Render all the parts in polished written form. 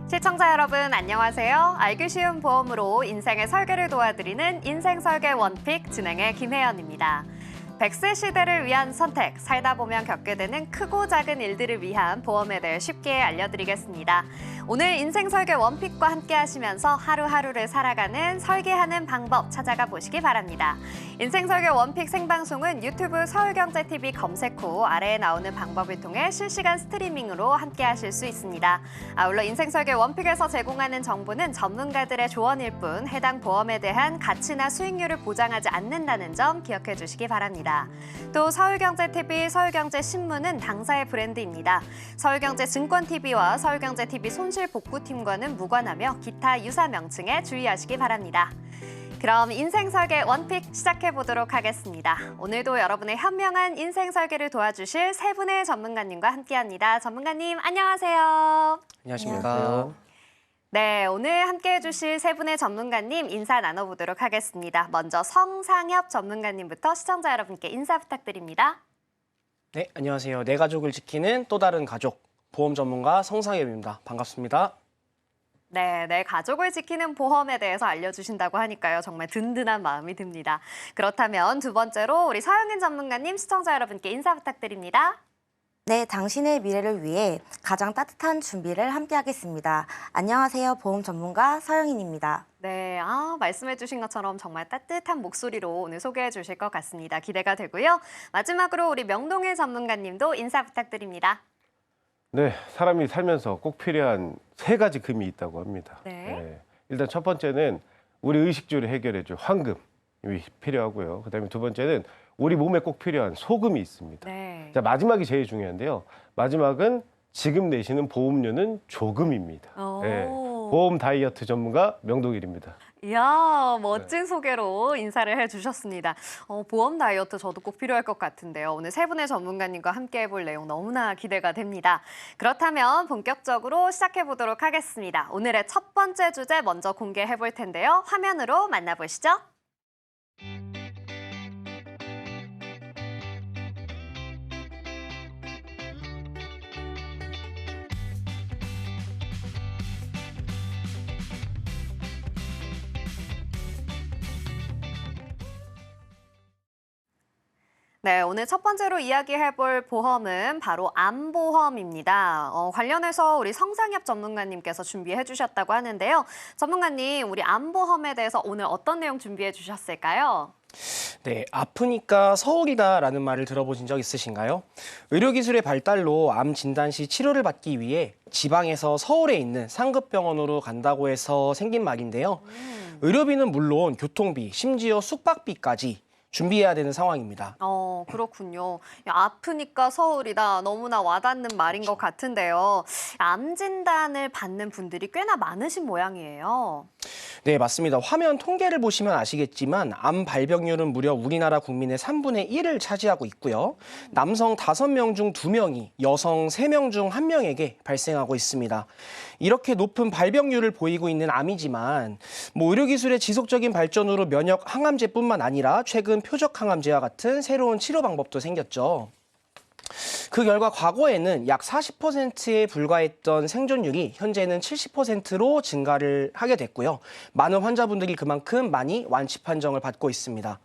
시청자 여러분 안녕하세요. 알기 쉬운 보험으로 인생의 설계를 도와드리는 인생설계 원픽 진행의 김혜연입니다. 100세 시대를 위한 선택, 살다 보면 겪게 되는 크고 작은 일들을 위한 보험에 대해 쉽게 알려드리겠습니다. 오늘 인생설계 원픽과 함께 하시면서 하루하루를 살아가는 설계하는 방법 찾아가 보시기 바랍니다. 인생설계 원픽 생방송은 유튜브 서울경제TV 검색 후 아래에 나오는 방법을 통해 실시간 스트리밍으로 함께 하실 수 있습니다. 아울러 인생설계 원픽에서 제공하는 정보는 전문가들의 조언일 뿐 해당 보험에 대한 가치나 수익률을 보장하지 않는다는 점 기억해 주시기 바랍니다. 또 서울경제TV, 서울경제신문은 당사의 브랜드입니다. 서울경제증권TV와 서울경제TV 손실복구팀과는 무관하며 기타 유사 명칭에 주의하시기 바랍니다. 그럼 인생설계 원픽 시작해보도록 하겠습니다. 오늘도 여러분의 현명한 인생설계를 도와주실 세 분의 전문가님과 함께합니다. 전문가님 안녕하세요. 안녕하십니까. 안녕하세요. 네, 오늘 함께해 주실 세 분의 전문가님 인사 나눠보도록 하겠습니다. 먼저 성상엽 전문가님부터 시청자 여러분께 인사 부탁드립니다. 네, 안녕하세요. 내 가족을 지키는 또 다른 가족, 보험 전문가 성상엽입니다. 반갑습니다. 네, 내 가족을 지키는 보험에 대해서 알려주신다고 하니까요. 정말 든든한 마음이 듭니다. 그렇다면 두 번째로 우리 서영인 전문가님 시청자 여러분께 인사 부탁드립니다. 네, 당신의 미래를 위해 가장 따뜻한 준비를 함께 하겠습니다. 안녕하세요. 보험 전문가 서영인입니다. 네, 말씀해 주신 것처럼 정말 따뜻한 목소리로 오늘 소개해 주실 것 같습니다. 기대가 되고요. 마지막으로 우리 명동일 전문가님도 인사 부탁드립니다. 네, 사람이 살면서 꼭 필요한 세 가지 금이 있다고 합니다. 네. 일단 첫 번째는 우리 의식주를 해결해줄 황금이 필요하고요. 그다음에 두 번째는 우리 몸에 꼭 필요한 소금이 있습니다. 네. 자, 마지막이 제일 중요한데요. 마지막은 지금 내시는 보험료는 조금입니다. 네, 보험 다이어트 전문가 명동일입니다. 이야, 멋진 소개로 인사를 해주셨습니다. 보험 다이어트 저도 꼭 필요할 것 같은데요. 오늘 세 분의 전문가님과 함께 해볼 내용 너무나 기대가 됩니다. 그렇다면 본격적으로 시작해보도록 하겠습니다. 오늘의 첫 번째 주제 먼저 공개해볼 텐데요. 화면으로 만나보시죠. 네, 오늘 첫 번째로 이야기해볼 보험은 바로 암보험입니다. 관련해서 우리 성상엽 전문가님께서 준비해 주셨다고 하는데요. 전문가님, 우리 암보험에 대해서 오늘 어떤 내용 준비해 주셨을까요? 네, 아프니까 서울이다라는 말을 들어보신 적 있으신가요? 의료기술의 발달로 암 진단 시 치료를 받기 위해 지방에서 서울에 있는 상급병원으로 간다고 해서 생긴 말인데요. 의료비는 물론 교통비, 심지어 숙박비까지 준비해야 되는 상황입니다. 그렇군요. 야, 아프니까 서울이다. 너무나 와닿는 말인 것 같은데요. 암 진단을 받는 분들이 꽤나 많으신 모양이에요. 네, 맞습니다. 화면 통계를 보시면 아시겠지만 암 발병률은 무려 우리나라 국민의 3분의 1을 차지하고 있고요. 남성 5명 중 2명이 여성 3명 중 1명에게 발생하고 있습니다. 이렇게 높은 발병률을 보이고 있는 암이지만 의료기술의 지속적인 발전으로 면역 항암제뿐만 아니라 최근 표적 항암제와 같은 새로운 치료 방법도 생겼죠. 그 결과 과거에는 약 40%에 불과했던 생존율이 현재는 70%로 증가를 하게 됐고요. 많은 환자분들이 그만큼 많이 완치 판정을 받고 있습니다.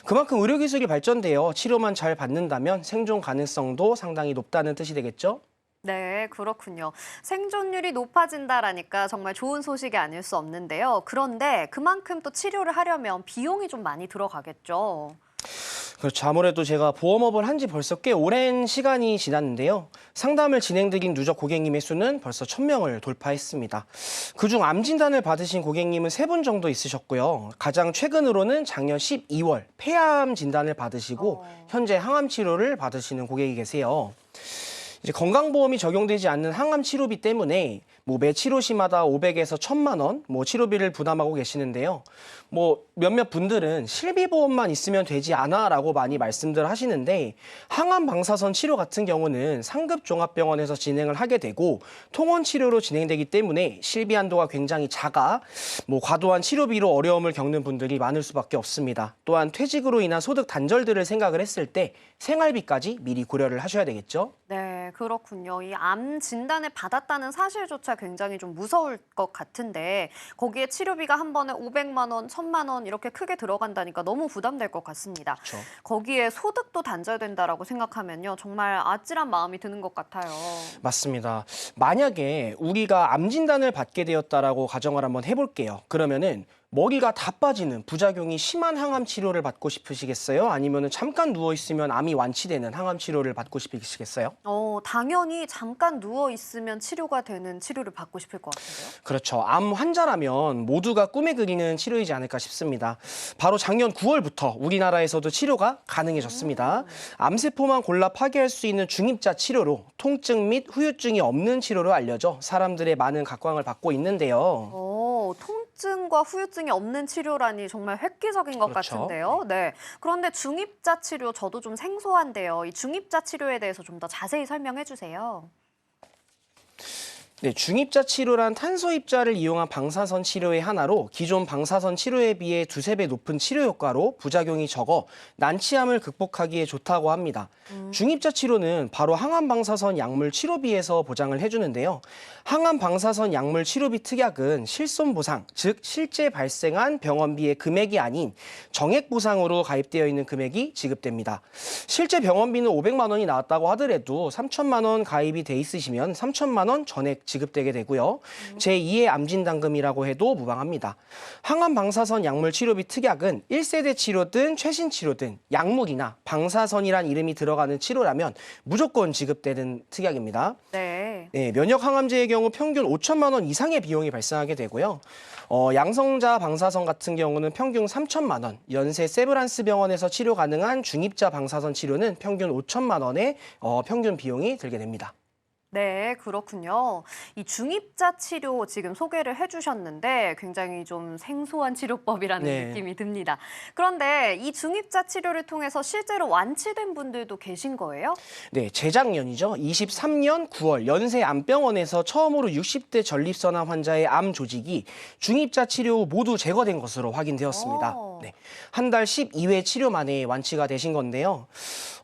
그만큼 의료기술이 발전되어 치료만 잘 받는다면 생존 가능성도 상당히 높다는 뜻이 되겠죠? 네, 그렇군요. 생존율이 높아진다라니까 정말 좋은 소식이 아닐 수 없는데요. 그런데 그만큼 또 치료를 하려면 비용이 좀 많이 들어가겠죠. 그렇죠. 아무래도 제가 보험업을 한 지 벌써 꽤 오랜 시간이 지났는데요. 상담을 진행드린 누적 고객님의 수는 벌써 1000명을 돌파했습니다. 그중 암 진단을 받으신 고객님은 3분 정도 있으셨고요. 가장 최근으로는 작년 12월 폐암 진단을 받으시고 현재 항암 치료를 받으시는 고객이 계세요. 이제 건강보험이 적용되지 않는 항암 치료비 때문에 매 치료시마다 500에서 1000만 원 치료비를 부담하고 계시는데요. 몇몇 분들은 실비보험만 있으면 되지 않아라고 많이 말씀들 하시는데 항암 방사선 치료 같은 경우는 상급 종합병원에서 진행을 하게 되고 통원 치료로 진행되기 때문에 실비 한도가 굉장히 작아 과도한 치료비로 어려움을 겪는 분들이 많을 수밖에 없습니다. 또한 퇴직으로 인한 소득 단절들을 생각을 했을 때 생활비까지 미리 고려를 하셔야 되겠죠. 네, 그렇군요. 이 암 진단을 받았다는 사실조차 굉장히 좀 무서울 것 같은데 거기에 치료비가 한 번에 500만 원, 1000만 원 이렇게 크게 들어간다니까 너무 부담될 것 같습니다. 그렇죠. 거기에 소득도 단절된다라고 생각하면요. 정말 아찔한 마음이 드는 것 같아요. 맞습니다. 만약에 우리가 암 진단을 받게 되었다라고 가정을 한번 해볼게요. 그러면은 머리가 다 빠지는 부작용이 심한 항암 치료를 받고 싶으시겠어요? 아니면은 잠깐 누워 있으면 암이 완치되는 항암 치료를 받고 싶으시겠어요? 당연히 잠깐 누워 있으면 치료가 되는 치료를 받고 싶을 것 같은데요. 그렇죠. 암 환자라면 모두가 꿈에 그리는 치료이지 않을까 싶습니다. 바로 작년 9월부터 우리나라에서도 치료가 가능해졌습니다. 암세포만 골라 파괴할 수 있는 중입자 치료로 통증 및 후유증이 없는 치료로 알려져 사람들의 많은 각광을 받고 있는데요. 통증과 후유증이 없는 치료라니 정말 획기적인 것 그렇죠. 같은데요. 네. 그런데 중입자 치료 저도 좀 생소한데요. 이 중입자 치료에 대해서 좀 더 자세히 설명해 주세요. 네, 중입자 치료란 탄소 입자를 이용한 방사선 치료의 하나로 기존 방사선 치료에 비해 두세 배 높은 치료 효과로 부작용이 적어 난치암을 극복하기에 좋다고 합니다. 중입자 치료는 바로 항암 방사선 약물 치료비에서 보장을 해주는데요. 항암 방사선 약물 치료비 특약은 실손 보상, 즉 실제 발생한 병원비의 금액이 아닌 정액 보상으로 가입되어 있는 금액이 지급됩니다. 실제 병원비는 500만 원이 나왔다고 하더라도 3천만 원 가입이 돼 있으시면 3천만 원 전액 지급되게 되고요. 제2의 암진단금이라고 해도 무방합니다. 항암 방사선 약물 치료비 특약은 1세대 치료든 최신 치료든 약물이나 방사선이란 이름이 들어가는 치료라면 무조건 지급되는 특약입니다. 네. 네, 면역 항암제의 경우 평균 5천만 원 이상의 비용이 발생하게 되고요. 양성자 방사선 같은 경우는 평균 3천만 원, 연세 세브란스 병원에서 치료 가능한 중입자 방사선 치료는 평균 5천만 원의 평균 비용이 들게 됩니다. 네, 그렇군요. 이 중입자 치료 지금 소개를 해주셨는데 굉장히 좀 생소한 치료법이라는 네. 느낌이 듭니다. 그런데 이 중입자 치료를 통해서 실제로 완치된 분들도 계신 거예요? 네, 재작년이죠. 23년 9월 연세암병원에서 처음으로 60대 전립선암 환자의 암 조직이 중입자 치료 후 모두 제거된 것으로 확인되었습니다. 네, 한 달 12회 치료 만에 완치가 되신 건데요.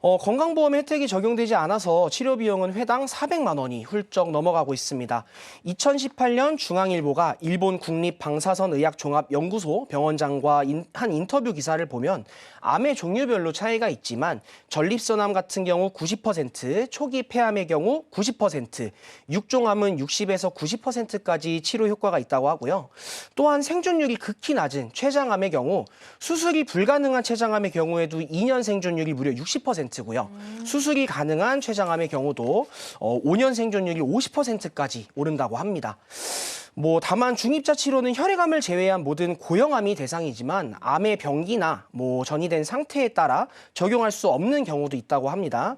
건강보험 혜택이 적용되지 않아서 치료 비용은 회당 400만 원이 훌쩍 넘어가고 있습니다. 2018년 중앙일보가 일본 국립방사선의학종합연구소 병원장과 한 인터뷰 기사를 보면 암의 종류별로 차이가 있지만 전립선암 같은 경우 90%, 초기 폐암의 경우 90%, 육종암은 60에서 90%까지 치료 효과가 있다고 하고요. 또한 생존율이 극히 낮은 췌장암의 경우 수술이 불가능한 췌장암의 경우에도 2년 생존율이 무려 60%고요. 수술이 가능한 췌장암의 경우도 5년 생존율이 50%까지 오른다고 합니다. 다만 중입자 치료는 혈액암을 제외한 모든 고형암이 대상이지만 암의 병기나 전이된 상태에 따라 적용할 수 없는 경우도 있다고 합니다.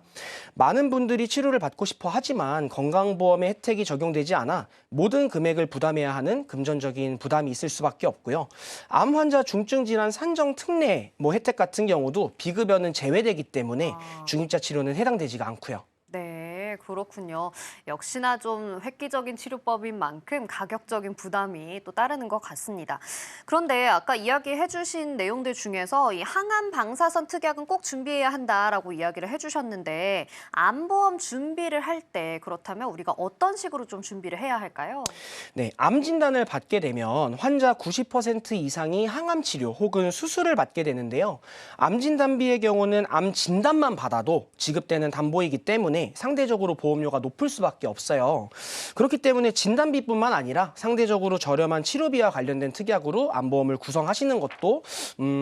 많은 분들이 치료를 받고 싶어 하지만 건강보험의 혜택이 적용되지 않아 모든 금액을 부담해야 하는 금전적인 부담이 있을 수밖에 없고요. 암 환자 중증 질환 산정 특례 혜택 같은 경우도 비급여는 제외되기 때문에 중입자 치료는 해당되지가 않고요. 네, 그렇군요. 역시나 좀 획기적인 치료법인 만큼 가격적인 부담이 또 따르는 것 같습니다. 그런데 아까 이야기해 주신 내용들 중에서 이 항암 방사선 특약은 꼭 준비해야 한다라고 이야기를 해주셨는데 암보험 준비를 할 때 그렇다면 우리가 어떤 식으로 좀 준비를 해야 할까요? 네, 암 진단을 받게 되면 환자 90% 이상이 항암 치료 혹은 수술을 받게 되는데요. 암 진단비의 경우는 암 진단만 받아도 지급되는 담보이기 때문에 상대적으로 보험료가 높을 수밖에 없어요. 그렇기 때문에 진단비뿐만 아니라 상대적으로 저렴한 치료비와 관련된 특약으로 암보험을 구성하시는 것도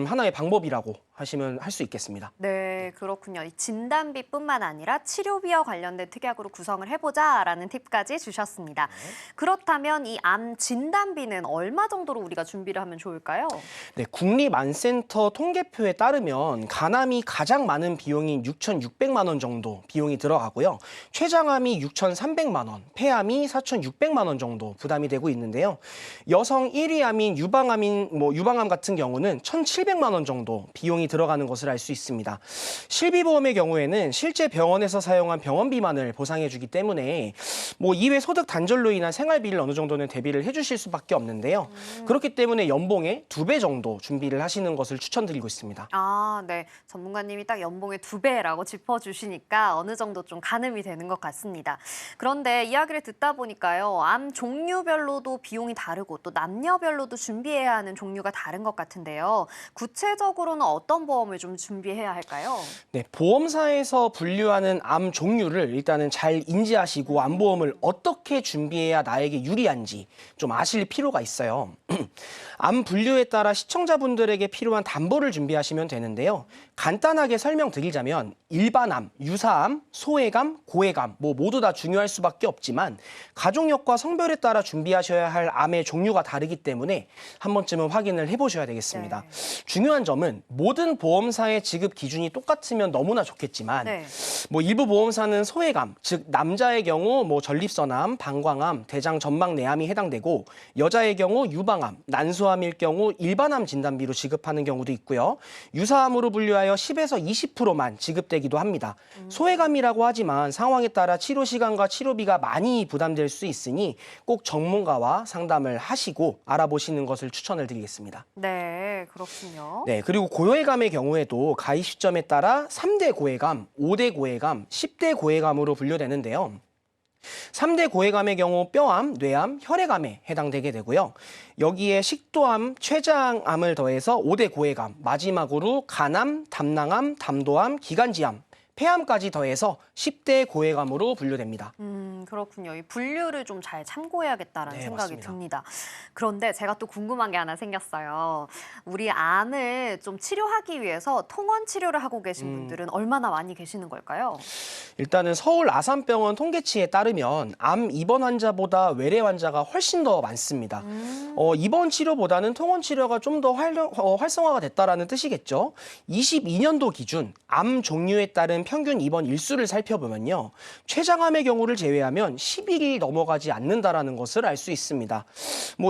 하나의 방법이라고 하시면 할 수 있겠습니다. 네, 그렇군요. 이 진단비뿐만 아니라 치료비와 관련된 특약으로 구성을 해보자라는 팁까지 주셨습니다. 그렇다면 이 암 진단비는 얼마 정도로 우리가 준비를 하면 좋을까요? 네, 국립암센터 통계표에 따르면 간암이 가장 많은 비용인 6,600만 원 정도 비용이 들어가고요. 췌장암이 6,300만 원, 폐암이 4,600만 원 정도 부담이 되고 있는데요. 여성 1위 암인 유방암 같은 경우는 1,700만 원 정도 비용이 들어가는 것을 알 수 있습니다. 실비보험의 경우에는 실제 병원에서 사용한 병원비만을 보상해주기 때문에 뭐 이외 소득 단절로 인한 생활비를 어느 정도는 대비를 해주실 수밖에 없는데요. 그렇기 때문에 연봉의 2배 정도 준비를 하시는 것을 추천드리고 있습니다. 아, 네. 전문가님이 딱 연봉의 2배라고 짚어주시니까 어느 정도 좀 가늠이 되는 것 같습니다. 그런데 이야기를 듣다 보니까요. 암 종류별로도 비용이 다르고 또 남녀별로도 준비해야 하는 종류가 다른 것 같은데요. 구체적으로는 어떤 보험을 좀 준비해야 할까요? 네, 보험사에서 분류하는 암 종류를 일단은 잘 인지하시고 암보험을 어떻게 준비해야 나에게 유리한지 좀 아실 필요가 있어요. 암 분류에 따라 시청자분들에게 필요한 담보를 준비하시면 되는데요. 간단하게 설명드리자면 일반암, 유사암, 소외감, 고해감 모두 다 중요할 수밖에 없지만 가족력과 성별에 따라 준비하셔야 할 암의 종류가 다르기 때문에 한 번쯤은 확인을 해보셔야 되겠습니다. 네. 중요한 점은 모든 보험사의 지급 기준이 똑같으면 너무나 좋겠지만 네. 일부 보험사는 소외감, 즉 남자의 경우 전립선암, 방광암, 대장 전막 내암이 해당되고 여자의 경우 유방암, 난소암일 경우 일반암 진단비로 지급하는 경우도 있고요. 유사암으로 분류하여 10에서 20%만 지급되기도 합니다. 소외감이라고 하지만 상황에 따라 치료 시간과 치료비가 많이 부담될 수 있으니 꼭 전문가와 상담을 하시고 알아보시는 것을 추천을 드리겠습니다. 네, 그렇군요. 네, 그리고 고해감의 경우에도 가입 시점에 따라 3대 고해감, 5대 고해감, 10대 고해감으로 분류되는데요. 3대 고해감의 경우 뼈암, 뇌암, 혈액암에 해당되게 되고요. 여기에 식도암, 췌장암을 더해서 5대 고해감, 마지막으로 간암, 담낭암, 담도암, 기관지암, 폐암까지 더해서 10대 고해감으로 분류됩니다. 그렇군요. 이 분류를 좀 잘 참고해야겠다라는 네, 생각이 맞습니다. 듭니다. 그런데 제가 또 궁금한 게 하나 생겼어요. 우리 암을 좀 치료하기 위해서 통원 치료를 하고 계신 분들은 얼마나 많이 계시는 걸까요? 일단은 서울 아산병원 통계치에 따르면 암 입원 환자보다 외래 환자가 훨씬 더 많습니다. 입원 치료보다는 통원 치료가 좀 더 활성화가 됐다라는 뜻이겠죠. 22년도 기준 암 종류에 따른 평균 입원 일수를 살펴보면요. 췌장암의 경우를 제외하면 10일이 넘어가지 않는다라는 것을 알 수 있습니다.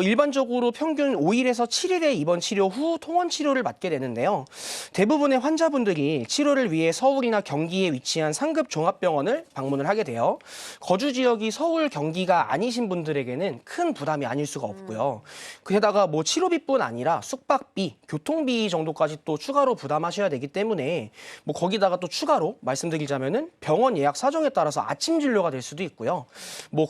일반적으로 평균 5일에서 7일의 입원 치료 후 통원 치료를 받게 되는데요. 대부분의 환자분들이 치료를 위해 서울이나 경기에 위치한 상급 종합병원을 방문을 하게 돼요. 거주 지역이 서울, 경기가 아니신 분들에게는 큰 부담이 아닐 수가 없고요. 게다가 치료비뿐 아니라 숙박비, 교통비 정도까지 또 추가로 부담하셔야 되기 때문에 거기다가 또 추가로 말씀드리자면은 병원 예약 사정에 따라서 아침 진료가 될 수도 있고요.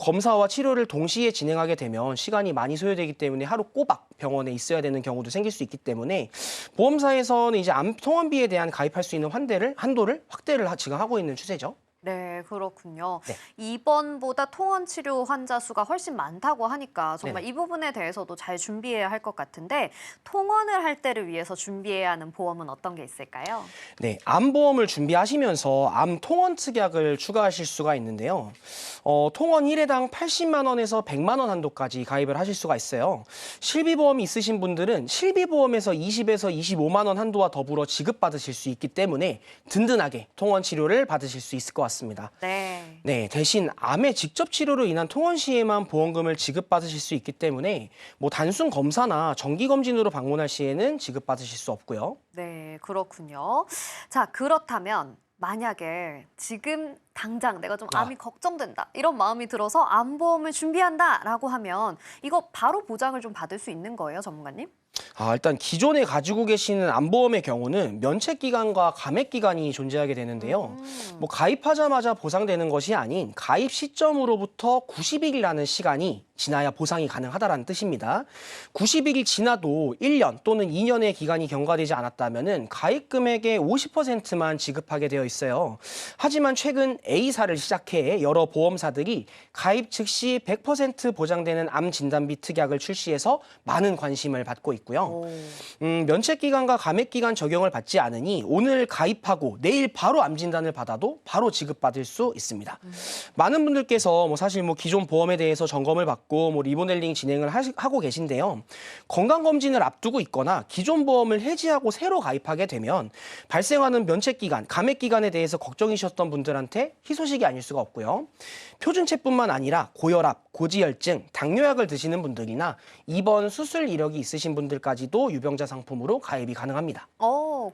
검사와 치료를 동시에 진행하게 되면 시간이 많이 소요되기 때문에 하루 꼬박 병원에 있어야 되는 경우도 생길 수 있기 때문에 보험사에서는 이제 암 통원비에 대한 가입할 수 있는 한도를 확대를 지금 하고 있는 추세죠. 네, 그렇군요. 네. 입원보다 통원 치료 환자 수가 훨씬 많다고 하니까 정말 네네. 이 부분에 대해서도 잘 준비해야 할 것 같은데 통원을 할 때를 위해서 준비해야 하는 보험은 어떤 게 있을까요? 네, 암보험을 준비하시면서 암 통원 특약을 추가하실 수가 있는데요. 통원 1회당 80만 원에서 100만 원 한도까지 가입을 하실 수가 있어요. 실비보험이 있으신 분들은 실비보험에서 20에서 25만 원 한도와 더불어 지급받으실 수 있기 때문에 든든하게 통원 치료를 받으실 수 있을 것 같습니다. 네. 네, 대신 암의 직접 치료로 인한 통원 시에만 보험금을 지급받으실 수 있기 때문에 단순 검사나 정기 검진으로 방문할 시에는 지급받으실 수 없고요. 네, 그렇군요. 자, 그렇다면 만약에 지금 당장 내가 좀 암이 걱정된다 이런 마음이 들어서 암보험을 준비한다라고 하면 이거 바로 보장을 좀 받을 수 있는 거예요, 전문가님? 일단 기존에 가지고 계시는 암보험의 경우는 면책기간과 감액기간이 존재하게 되는데요. 가입하자마자 보상되는 것이 아닌 가입 시점으로부터 90일이라는 시간이 지나야 보상이 가능하다는 뜻입니다. 90일이 지나도 1년 또는 2년의 기간이 경과되지 않았다면 가입 금액의 50%만 지급하게 되어 있어요. 하지만 최근 A사를 시작해 여러 보험사들이 가입 즉시 100% 보장되는 암 진단비 특약을 출시해서 많은 관심을 받고 있고요. 면책기간과 감액기간 적용을 받지 않으니 오늘 가입하고 내일 바로 암 진단을 받아도 바로 지급받을 수 있습니다. 많은 분들께서 사실 기존 보험에 대해서 점검을 받고 리모델링 진행을 하고 계신데요. 건강검진을 앞두고 있거나 기존 보험을 해지하고 새로 가입하게 되면 발생하는 면책기간, 감액기간에 대해서 걱정이셨던 분들한테 희소식이 아닐 수가 없고요. 표준체뿐만 아니라 고혈압, 고지혈증, 당뇨약을 드시는 분들이나 입원 수술 이력이 있으신 분들까지도 유병자 상품으로 가입이 가능합니다.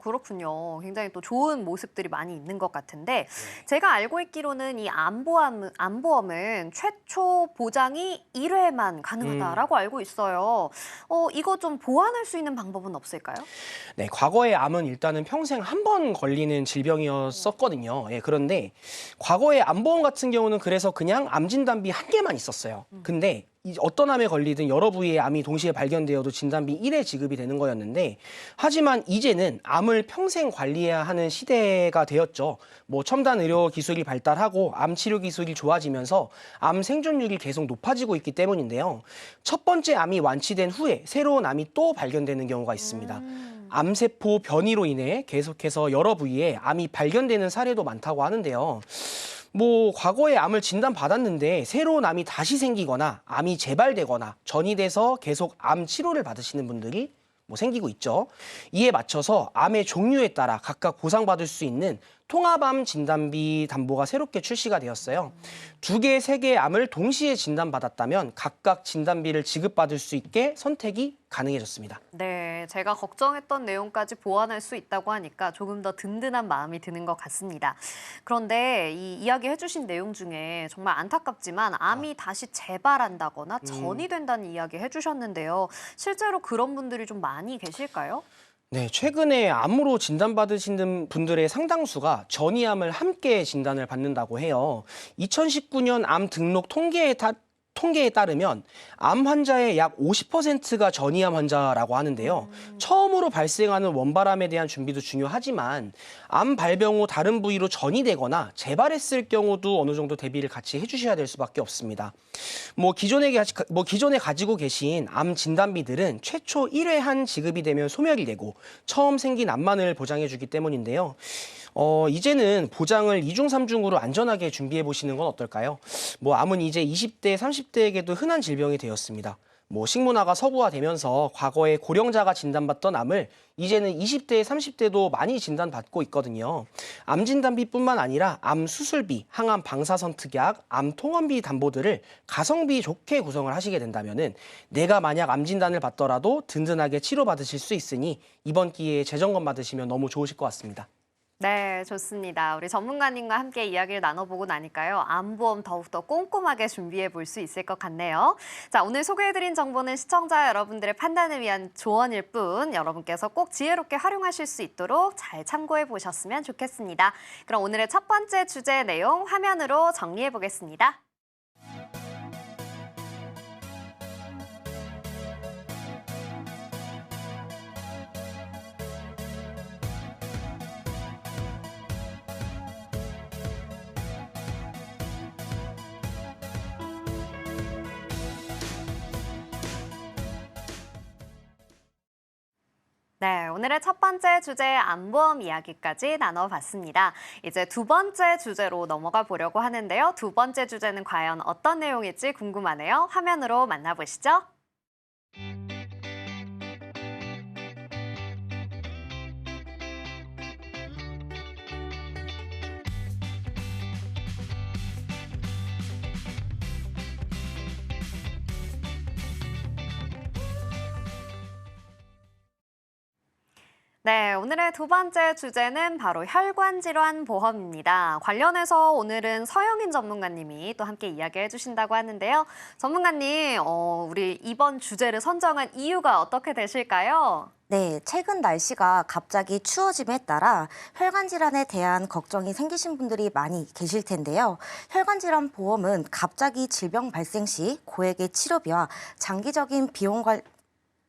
그렇군요. 굉장히 또 좋은 모습들이 많이 있는 것 같은데 제가 알고 있기로는 이 암보험은 최초 보장이 1회만 가능하다라고 알고 있어요. 이거 좀 보완할 수 있는 방법은 없을까요? 네, 과거에 암은 일단은 평생 한 번 걸리는 질병이었었거든요. 예, 그런데 과거에 암보험 같은 경우는 그래서 그냥 암 진단비 한 개만 있었어요. 근데 어떤 암에 걸리든 여러 부위의 암이 동시에 발견되어도 진단비 1회 지급이 되는 거였는데 하지만 이제는 암을 평생 관리해야 하는 시대가 되었죠. 뭐 첨단 의료 기술이 발달하고 암 치료 기술이 좋아지면서 암 생존율이 계속 높아지고 있기 때문인데요. 첫 번째 암이 완치된 후에 새로운 암이 또 발견되는 경우가 있습니다. 암세포 변이로 인해 계속해서 여러 부위에 암이 발견되는 사례도 많다고 하는데요. 뭐 과거에 암을 진단받았는데 새로운 암이 다시 생기거나 암이 재발되거나 전이돼서 계속 암 치료를 받으시는 분들이 생기고 있죠. 이에 맞춰서 암의 종류에 따라 각각 보상받을 수 있는 통합암 진단비 담보가 새롭게 출시가 되었어요. 2개, 3개의 암을 동시에 진단받았다면 각각 진단비를 지급받을 수 있게 선택이 가능해졌습니다. 네, 제가 걱정했던 내용까지 보완할 수 있다고 하니까 조금 더 든든한 마음이 드는 것 같습니다. 그런데 이 이야기 해주신 내용 중에 정말 안타깝지만 암이 다시 재발한다거나 전이 된다는 이야기 해주셨는데요. 실제로 그런 분들이 좀 많이 계실까요? 네, 최근에 암으로 진단받으신 분들의 상당수가 전이암을 함께 진단을 받는다고 해요. 2019년 암 등록 통계에 따르면 암 환자의 약 50%가 전이암 환자라고 하는데요. 처음으로 발생하는 원발암에 대한 준비도 중요하지만 암 발병 후 다른 부위로 전이되거나 재발했을 경우도 어느 정도 대비를 같이 해주셔야 될 수밖에 없습니다. 기존에 가지고 계신 암 진단비들은 최초 1회 한 지급이 되면 소멸이 되고 처음 생긴 암만을 보장해주기 때문인데요. 이제는 보장을 2중, 3중으로 안전하게 준비해 보시는 건 어떨까요? 암은 이제 20대, 30대에게도 흔한 질병이 되었습니다. 식문화가 서구화되면서 과거에 고령자가 진단받던 암을 이제는 20대, 30대도 많이 진단받고 있거든요. 암 진단비뿐만 아니라 암 수술비, 항암 방사선특약, 암 통원비 담보들을 가성비 좋게 구성을 하시게 된다면은 내가 만약 암 진단을 받더라도 든든하게 치료받으실 수 있으니 이번 기회에 재점검 받으시면 너무 좋으실 것 같습니다. 네, 좋습니다. 우리 전문가님과 함께 이야기를 나눠보고 나니까요. 암보험 더욱더 꼼꼼하게 준비해 볼 수 있을 것 같네요. 자, 오늘 소개해드린 정보는 시청자 여러분들의 판단을 위한 조언일 뿐 여러분께서 꼭 지혜롭게 활용하실 수 있도록 잘 참고해 보셨으면 좋겠습니다. 그럼 오늘의 첫 번째 주제 내용 화면으로 정리해 보겠습니다. 네, 오늘의 첫 번째 주제 암보험 이야기까지 나눠봤습니다. 이제 두 번째 주제로 넘어가 보려고 하는데요. 두 번째 주제는 과연 어떤 내용일지 궁금하네요. 화면으로 만나보시죠. 네, 오늘의 두 번째 주제는 바로 혈관질환 보험입니다. 관련해서 오늘은 서영인 전문가님이 또 함께 이야기해 주신다고 하는데요. 전문가님, 우리 이번 주제를 선정한 이유가 어떻게 되실까요? 네, 최근 날씨가 갑자기 추워짐에 따라 혈관질환에 대한 걱정이 생기신 분들이 많이 계실 텐데요. 혈관질환 보험은 갑자기 질병 발생 시 고액의 치료비와 장기적인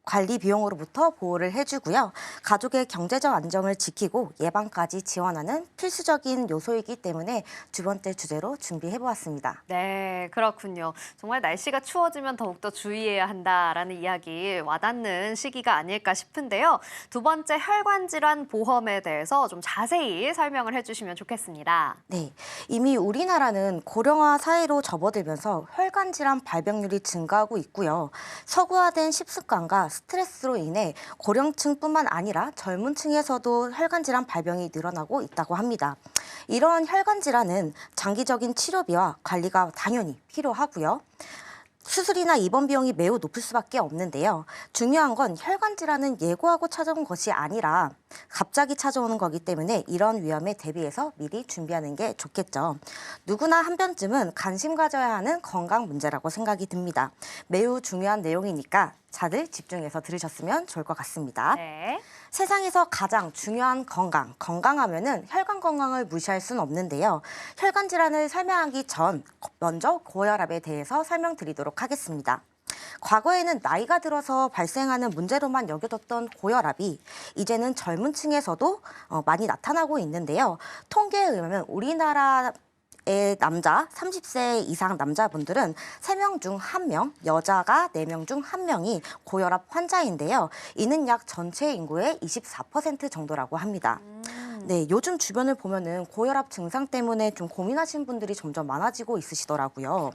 관리 비용으로부터 보호를 해주고요. 가족의 경제적 안정을 지키고 예방까지 지원하는 필수적인 요소이기 때문에 두 번째 주제로 준비해보았습니다. 네, 그렇군요. 정말 날씨가 추워지면 더욱더 주의해야 한다라는 이야기 와닿는 시기가 아닐까 싶은데요. 두 번째 혈관질환 보험에 대해서 좀 자세히 설명을 해주시면 좋겠습니다. 네, 이미 우리나라는 고령화 사회로 접어들면서 혈관질환 발병률이 증가하고 있고요. 서구화된 식습관과 스트레스로 인해 고령층뿐만 아니라 젊은 층에서도 혈관질환 발병이 늘어나고 있다고 합니다. 이러한 혈관질환은 장기적인 치료비와 관리가 당연히 필요하고요. 수술이나 입원 비용이 매우 높을 수밖에 없는데요. 중요한 건 혈관 질환은 예고하고 찾아온 것이 아니라 갑자기 찾아오는 거기 때문에 이런 위험에 대비해서 미리 준비하는 게 좋겠죠. 누구나 한 번쯤은 관심 가져야 하는 건강 문제라고 생각이 듭니다. 매우 중요한 내용이니까 다들 집중해서 들으셨으면 좋을 것 같습니다. 네. 세상에서 가장 중요한 건강하면은 혈관 건강을 무시할 수는 없는데요. 혈관 질환을 설명하기 전 먼저 고혈압에 대해서 설명드리도록 하겠습니다. 과거에는 나이가 들어서 발생하는 문제로만 여겨졌던 고혈압이 이제는 젊은 층에서도 많이 나타나고 있는데요. 통계에 의하면 우리나라 남자 30세 이상 남자분들은 3명 중 1명, 여자가 4명 중 1명이 고혈압 환자인데요. 이는 약 전체 인구의 24% 정도라고 합니다. 네, 요즘 주변을 보면은 고혈압 증상 때문에 좀 고민하시는 분들이 점점 많아지고 있으시더라고요.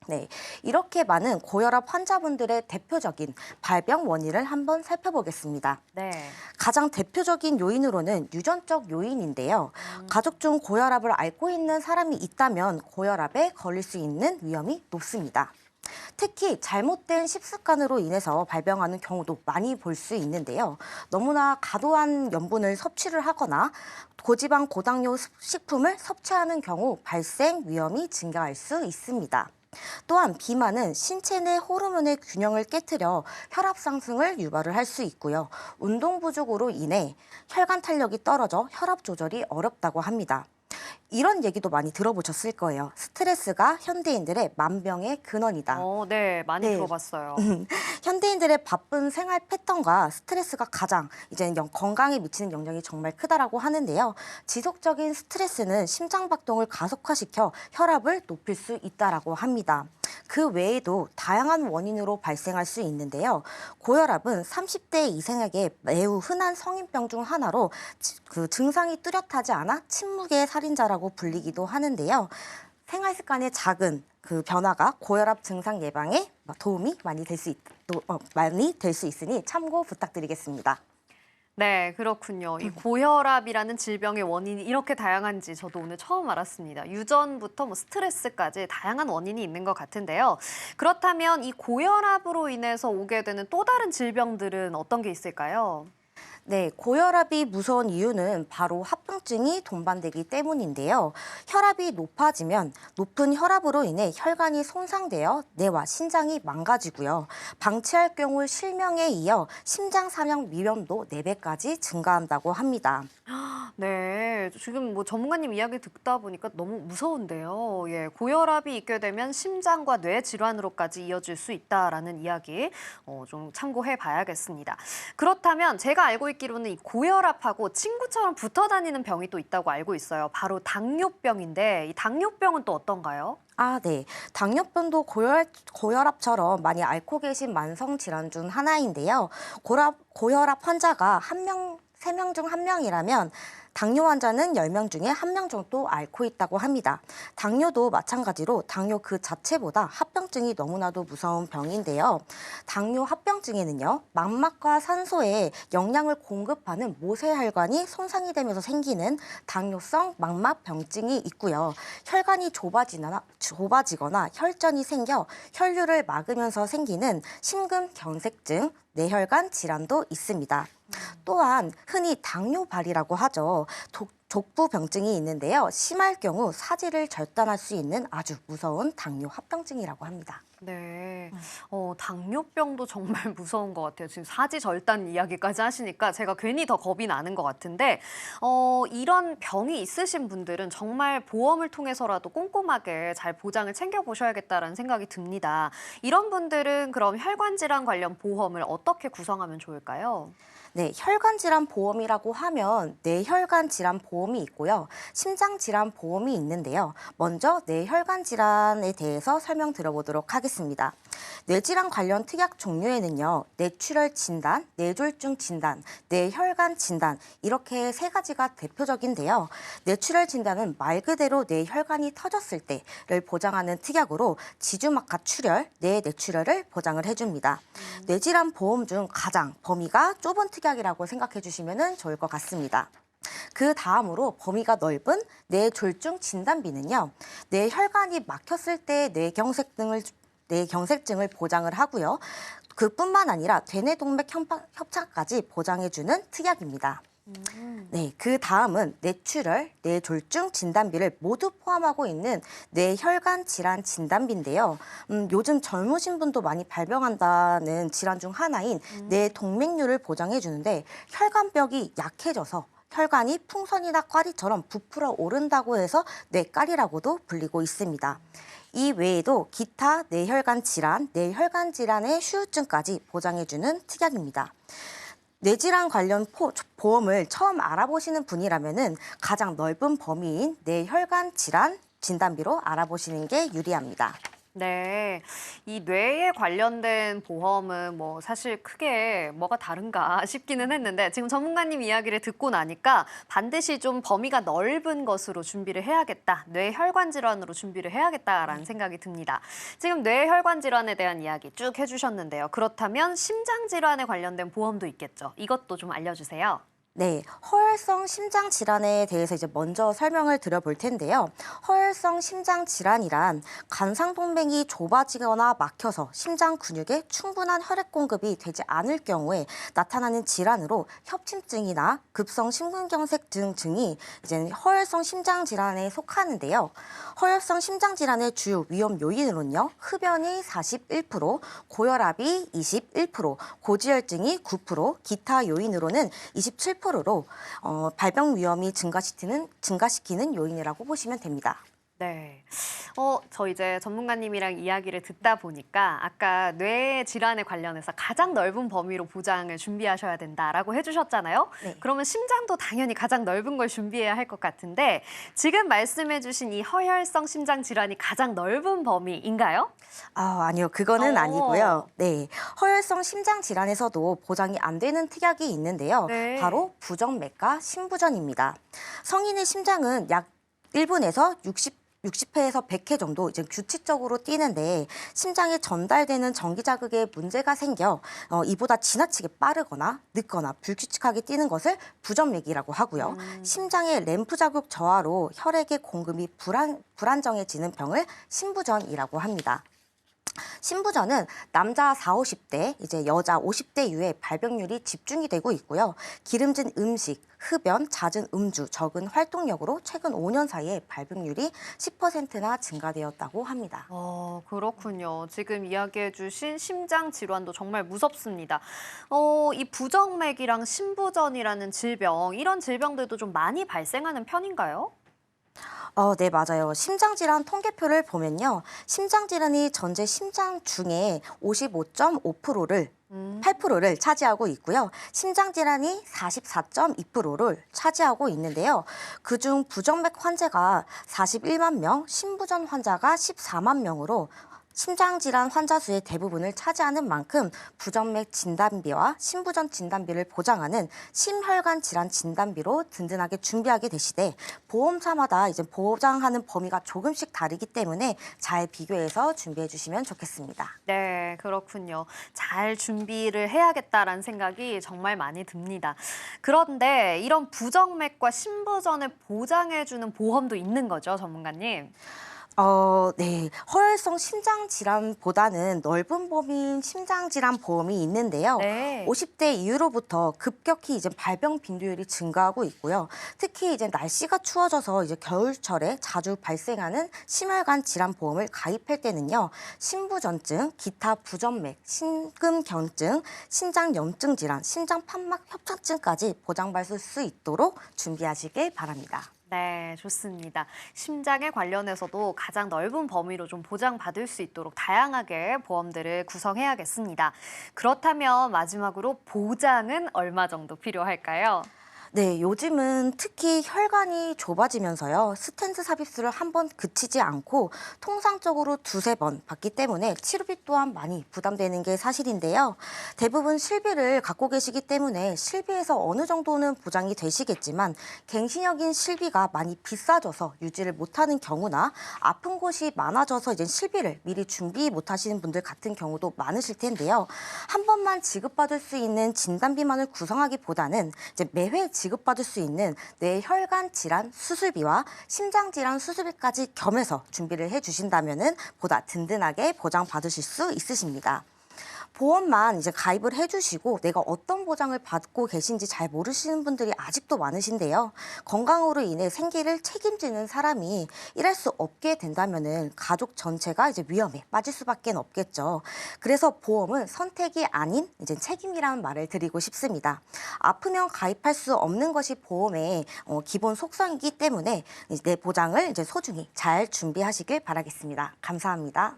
네, 이렇게 많은 고혈압 환자분들의 대표적인 발병 원인을 한번 살펴보겠습니다. 네. 가장 대표적인 요인으로는 유전적 요인인데요. 가족 중 고혈압을 앓고 있는 사람이 있다면 고혈압에 걸릴 수 있는 위험이 높습니다. 특히 잘못된 식습관으로 인해서 발병하는 경우도 많이 볼 수 있는데요. 너무나 과도한 염분을 섭취를 하거나 고지방 고당류 식품을 섭취하는 경우 발생 위험이 증가할 수 있습니다. 또한 비만은 신체 내 호르몬의 균형을 깨트려 혈압 상승을 유발을 할 수 있고요. 운동 부족으로 인해 혈관 탄력이 떨어져 혈압 조절이 어렵다고 합니다. 이런 얘기도 많이 들어보셨을 거예요. 스트레스가 현대인들의 만병의 근원이다. 네, 많이 네. 들어봤어요. 현대인들의 바쁜 생활 패턴과 스트레스가 가장 이제 건강에 미치는 영향이 정말 크다라고 하는데요. 지속적인 스트레스는 심장 박동을 가속화시켜 혈압을 높일 수 있다라고 합니다. 그 외에도 다양한 원인으로 발생할 수 있는데요. 고혈압은 30대 이상에게 매우 흔한 성인병 중 하나로 그 증상이 뚜렷하지 않아 침묵의 살인자라고 불리기도 하는데요. 생활 습관의 작은 그 변화가 고혈압 증상 예방에 도움이 많이 될 수 있으니 참고 부탁드리겠습니다. 네, 그렇군요. 이 고혈압이라는 질병의 원인이 이렇게 다양한지 저도 오늘 처음 알았습니다. 유전부터 스트레스까지 다양한 원인이 있는 것 같은데요. 그렇다면 이 고혈압으로 인해서 오게 되는 또 다른 질병들은 어떤 게 있을까요? 네, 고혈압이 무서운 이유는 바로 합병증이 동반되기 때문인데요. 혈압이 높아지면 높은 혈압으로 인해 혈관이 손상되어 뇌와 신장이 망가지고요. 방치할 경우 실명에 이어 심장 사망 위험도 4배까지 증가한다고 합니다. 네, 지금 전문가님 이야기 듣다 보니까 너무 무서운데요. 예, 고혈압이 있게 되면 심장과 뇌 질환으로까지 이어질 수 있다라는 이야기 좀 참고해 봐야겠습니다. 그렇다면 제가 알고 있기로는 이 고혈압하고 친구처럼 붙어 다니는 병이 또 있다고 알고 있어요. 바로 당뇨병인데 이 당뇨병은 또 어떤가요? 네. 당뇨병도 고혈압처럼 많이 앓고 계신 만성 질환 중 하나인데요. 고혈압 환자가 3명 중 1명이라면 당뇨 환자는 10명 중에 1명 정도 앓고 있다고 합니다. 당뇨도 마찬가지로 당뇨 그 자체보다 합병증이 너무나도 무서운 병인데요. 당뇨 합병증에는요, 망막과 산소에 영양을 공급하는 모세혈관이 손상이 되면서 생기는 당뇨성 망막병증이 있고요. 혈관이 좁아지거나 혈전이 생겨 혈류를 막으면서 생기는 심근경색증, 뇌혈관 질환도 있습니다. 또한 흔히 당뇨발이라고 하죠. 족부병증이 있는데요. 심할 경우 사지를 절단할 수 있는 아주 무서운 당뇨 합병증이라고 합니다. 네, 당뇨병도 정말 무서운 것 같아요. 지금 사지 절단 이야기까지 하시니까 제가 괜히 더 겁이 나는 것 같은데 이런 병이 있으신 분들은 정말 보험을 통해서라도 꼼꼼하게 잘 보장을 챙겨보셔야겠다라는 생각이 듭니다. 이런 분들은 그럼 혈관 질환 관련 보험을 어떻게 구성하면 좋을까요? 네, 혈관 질환 보험이라고 하면 뇌혈관 질환 보험이 있고요. 심장 질환 보험이 있는데요. 먼저 뇌혈관 질환에 대해서 설명 들어보도록 하겠습니다. 뇌질환 관련 특약 종류에는요. 뇌출혈 진단, 뇌졸중 진단, 뇌혈관 진단 이렇게 3가지가 대표적인데요. 뇌출혈 진단은 말 그대로 뇌혈관이 터졌을 때를 보장하는 특약으로 지주막하 출혈, 뇌출혈을 보장을 해줍니다. 뇌질환 보험 중 가장 범위가 좁은 특약이라고 생각해 주시면 좋을 것 같습니다. 그 다음으로 범위가 넓은 뇌졸중 진단비는요. 뇌혈관이 막혔을 때 뇌경색 등을 뇌경색증을 보장을 하고요. 그뿐만 아니라 대뇌동맥 협착까지 보장해주는 특약입니다. 네, 그 다음은 뇌출혈, 뇌졸중 진단비를 모두 포함하고 있는 뇌혈관 질환 진단비인데요. 요즘 젊으신 분도 많이 발병한다는 질환 중 하나인 뇌동맥류를 보장해주는데 혈관벽이 약해져서 혈관이 풍선이나 꽈리처럼 부풀어 오른다고 해서 뇌까리라고도 불리고 있습니다. 이 외에도 기타 뇌혈관 질환, 뇌혈관 질환의 후유증까지 보장해주는 특약입니다. 뇌질환 관련 보험을 처음 알아보시는 분이라면 가장 넓은 범위인 뇌혈관 질환 진단비로 알아보시는 게 유리합니다. 네, 이 뇌에 관련된 보험은 뭐 사실 크게 뭐가 다른가 싶기는 했는데 지금 전문가님 이야기를 듣고 나니까 반드시 좀 범위가 넓은 것으로 준비를 해야겠다. 뇌혈관 질환으로 준비를 해야겠다라는 생각이 듭니다. 지금 뇌혈관 질환에 대한 이야기 쭉 해주셨는데요. 그렇다면 심장 질환에 관련된 보험도 있겠죠. 이것도 좀 알려주세요. 네, 허혈성 심장 질환에 대해서 이제 먼저 설명을 드려볼 텐데요. 허혈성 심장 질환이란 간상동맥이 좁아지거나 막혀서 심장 근육에 충분한 혈액 공급이 되지 않을 경우에 나타나는 질환으로 협심증이나 급성 심근경색 등 증이 이제 허혈성 심장 질환에 속하는데요. 허혈성 심장 질환의 주요 위험 요인으로는요, 흡연이 41%, 고혈압이 21%, 고지혈증이 9%, 기타 요인으로는 27%로 발병 위험이 증가시키는 요인이라고 보시면 됩니다. 네. 저 이제 전문가님이랑 이야기를 듣다 보니까 아까 뇌 질환에 관련해서 가장 넓은 범위로 보장을 준비하셔야 된다라고 해주셨잖아요. 네. 그러면 심장도 당연히 가장 넓은 걸 준비해야 할 것 같은데 지금 말씀해주신 이 허혈성 심장 질환이 가장 넓은 범위인가요? 아니요. 그거는 아니고요. 네, 허혈성 심장 질환에서도 보장이 안 되는 특약이 있는데요. 네. 바로 부정맥과 심부전입니다. 성인의 심장은 약 1분에서 60회에서 100회 정도 이제 규칙적으로 뛰는데 심장에 전달되는 전기 자극에 문제가 생겨 이보다 지나치게 빠르거나 늦거나 불규칙하게 뛰는 것을 부정맥이라고 하고요. 심장의 램프 자극 저하로 혈액의 공급이 불안정해지는 병을 심부전이라고 합니다. 심부전은 남자 40, 50대, 이제 여자 50대 이후에 발병률이 집중이 되고 있고요. 기름진 음식, 흡연, 잦은 음주, 적은 활동력으로 최근 5년 사이에 발병률이 10%나 증가되었다고 합니다. 그렇군요. 지금 이야기해 주신 심장 질환도 정말 무섭습니다. 이 부정맥이랑 심부전이라는 질병, 이런 질병들도 좀 많이 발생하는 편인가요? 네, 맞아요. 심장질환 통계표를 보면요. 심장질환이 전체 심장 중에 8%를 차지하고 있고요. 심장질환이 44.2%를 차지하고 있는데요. 그중 부정맥 환자가 41만 명, 심부전 환자가 14만 명으로 심장질환 환자 수의 대부분을 차지하는 만큼 부정맥 진단비와 심부전 진단비를 보장하는 심혈관 질환 진단비로 든든하게 준비하게 되시되 보험사마다 이제 보장하는 범위가 조금씩 다르기 때문에 잘 비교해서 준비해 주시면 좋겠습니다. 네, 그렇군요. 잘 준비를 해야겠다라는 생각이 정말 많이 듭니다. 그런데 이런 부정맥과 심부전을 보장해주는 보험도 있는 거죠, 전문가님? 네. 허혈성 심장 질환보다는 넓은 범위인 심장 질환 보험이 있는데요. 네. 50대 이후로부터 급격히 이제 발병 빈도율이 증가하고 있고요. 특히 이제 날씨가 추워져서 이제 겨울철에 자주 발생하는 심혈관 질환 보험을 가입할 때는요. 심부전증, 기타 부정맥, 심근경증, 신장 염증 질환, 심장 판막 협착증까지 보장받을 수 있도록 준비하시길 바랍니다. 네, 좋습니다. 심장에 관련해서도 가장 넓은 범위로 좀 보장받을 수 있도록 다양하게 보험들을 구성해야겠습니다. 그렇다면 마지막으로 보장은 얼마 정도 필요할까요? 네, 요즘은 특히 혈관이 좁아지면서요. 스텐트 삽입술을 한 번 그치지 않고 통상적으로 2~3번 받기 때문에 치료비 또한 많이 부담되는 게 사실인데요. 대부분 실비를 갖고 계시기 때문에 실비에서 어느 정도는 보장이 되시겠지만 갱신형인 실비가 많이 비싸져서 유지를 못하는 경우나 아픈 곳이 많아져서 이제 실비를 미리 준비 못하시는 분들 같은 경우도 많으실 텐데요. 한 번만 지급받을 수 있는 진단비만을 구성하기보다는 이제 매회 지급받을 수 있는 뇌혈관 질환 수술비와 심장 질환 수술비까지 겸해서 준비를 해주신다면은 보다 든든하게 보장받으실 수 있으십니다. 보험만 이제 가입을 해주시고 내가 어떤 보장을 받고 계신지 잘 모르시는 분들이 아직도 많으신데요. 건강으로 인해 생계를 책임지는 사람이 일할 수 없게 된다면은 가족 전체가 이제 위험에 빠질 수밖에 없겠죠. 그래서 보험은 선택이 아닌 이제 책임이라는 말을 드리고 싶습니다. 아프면 가입할 수 없는 것이 보험의 기본 속성이기 때문에 이제 내 보장을 이제 소중히 잘 준비하시길 바라겠습니다. 감사합니다.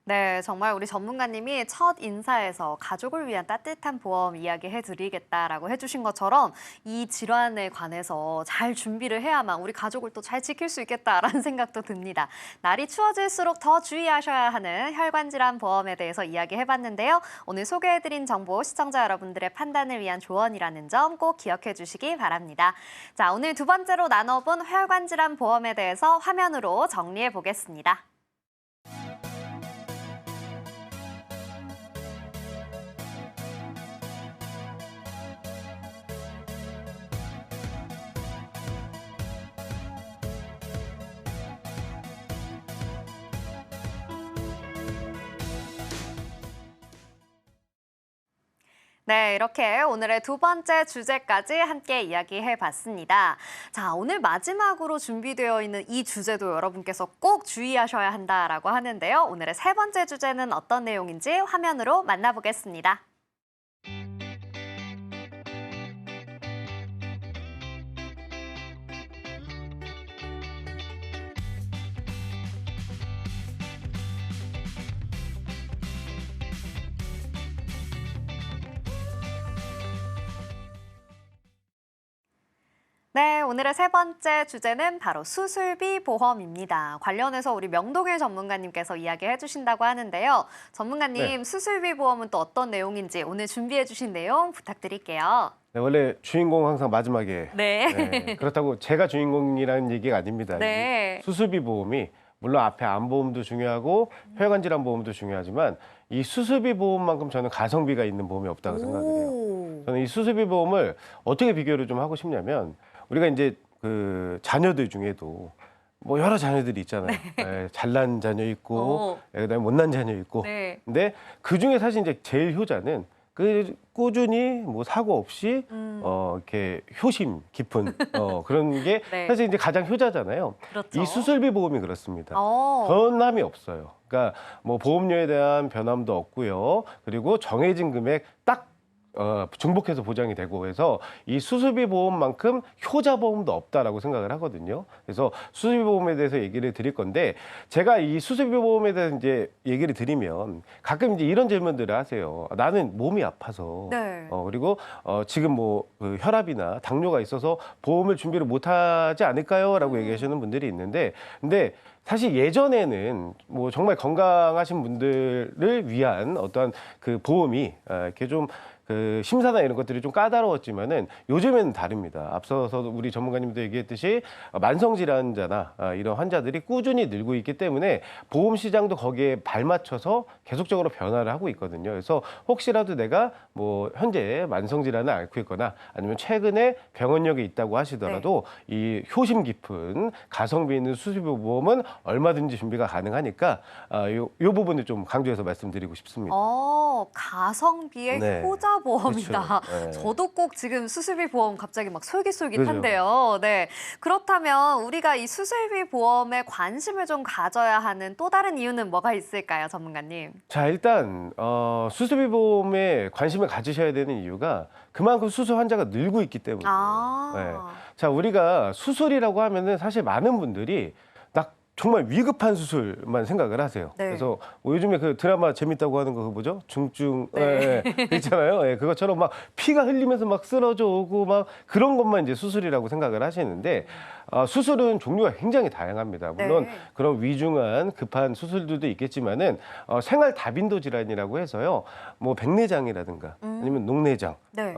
네, 정말 우리 전문가님이 첫 인사에서 가족을 위한 따뜻한 보험 이야기해드리겠다라고 해주신 것처럼 이 질환에 관해서 잘 준비를 해야만 우리 가족을 또 잘 지킬 수 있겠다라는 생각도 듭니다. 날이 추워질수록 더 주의하셔야 하는 혈관질환 보험에 대해서 이야기해봤는데요. 오늘 소개해드린 정보 시청자 여러분들의 판단을 위한 조언이라는 점 꼭 기억해 주시기 바랍니다. 자, 오늘 두 번째로 나눠본 혈관질환 보험에 대해서 화면으로 정리해 보겠습니다. 네, 이렇게 오늘의 두 번째 주제까지 함께 이야기해봤습니다. 자, 오늘 마지막으로 준비되어 있는 이 주제도 여러분께서 꼭 주의하셔야 한다라고 하는데요. 오늘의 세 번째 주제는 어떤 내용인지 화면으로 만나보겠습니다. 네, 오늘의 세 번째 주제는 바로 수술비 보험입니다. 관련해서 우리 명동일 전문가님께서 이야기해 주신다고 하는데요. 전문가님, 네. 수술비 보험은 또 어떤 내용인지 오늘 준비해 주신 내용 부탁드릴게요. 네, 원래 주인공 항상 마지막에. 네. 네, 그렇다고 제가 주인공이라는 얘기가 아닙니다. 네. 이 수술비 보험이 물론 앞에 암보험도 중요하고 혈관질환 보험도 중요하지만 이 수술비 보험만큼 저는 가성비가 있는 보험이 없다고 생각을 해요. 저는 이 수술비 보험을 어떻게 비교를 좀 하고 싶냐면 우리가 이제 그 자녀들 중에도 뭐 여러 자녀들이 있잖아요. 네, 잘난 자녀 있고, 그다음에 못난 자녀 있고. 네. 근데 그 중에 사실 이제 제일 효자는 그 꾸준히 뭐 사고 없이 이렇게 효심 깊은 그런 게 네. 사실 이제 가장 효자잖아요. 그렇죠. 이 수술비 보험이 그렇습니다. 변함이 없어요. 그러니까 뭐 보험료에 대한 변함도 없고요. 그리고 정해진 금액 딱 중복해서 보장이 되고 해서 이 수술비 보험만큼 효자 보험도 없다라고 생각을 하거든요. 그래서 수술비 보험에 대해서 얘기를 드릴 건데 제가 이 수술비 보험에 대해서 이제 얘기를 드리면 가끔 이제 이런 질문들을 하세요. 나는 몸이 아파서 네. 그리고 지금 뭐 그 혈압이나 당뇨가 있어서 보험을 준비를 못하지 않을까요?라고 얘기하시는 분들이 있는데 근데 사실 예전에는 뭐 정말 건강하신 분들을 위한 어떠한 그 보험이 이렇게 좀 그 심사나 이런 것들이 좀 까다로웠지만은 요즘에는 다릅니다. 앞서서 우리 전문가님도 얘기했듯이 만성 질환자나 이런 환자들이 꾸준히 늘고 있기 때문에 보험 시장도 거기에 발맞춰서 계속적으로 변화를 하고 있거든요. 그래서 혹시라도 내가 뭐 현재 만성 질환을 앓고 있거나 아니면 최근에 병원력에 있다고 하시더라도 이 효심 깊은 가성비 있는 수술비 보험은 얼마든지 준비가 가능하니까 요 부분을 좀 강조해서 말씀드리고 싶습니다. 가성비의 네. 효자 보험이다. 그렇죠. 네. 저도 꼭 지금 수술비 보험 갑자기 막 솔깃솔깃한데요. 네. 그렇다면 우리가 이 수술비 보험에 관심을 좀 가져야 하는 또 다른 이유는 뭐가 있을까요, 전문가님? 자, 일단 수술비 보험에 관심을 가지셔야 되는 이유가 그만큼 수술 환자가 늘고 있기 때문이에요. 네. 자, 우리가 수술이라고 하면은 사실 많은 분들이 정말 위급한 수술만 생각을 하세요. 네. 그래서 뭐 요즘에 그 드라마 재밌다고 하는 거 그거 뭐죠? 중증 있잖아요. 그것처럼 막 피가 흘리면서 막 쓰러져 오고 막 그런 것만 이제 수술이라고 생각을 하시는데 수술은 종류가 굉장히 다양합니다. 물론 그런 위중한 급한 수술들도 있겠지만은 생활 다빈도 질환이라고 해서요. 뭐 백내장이라든가 아니면 녹내장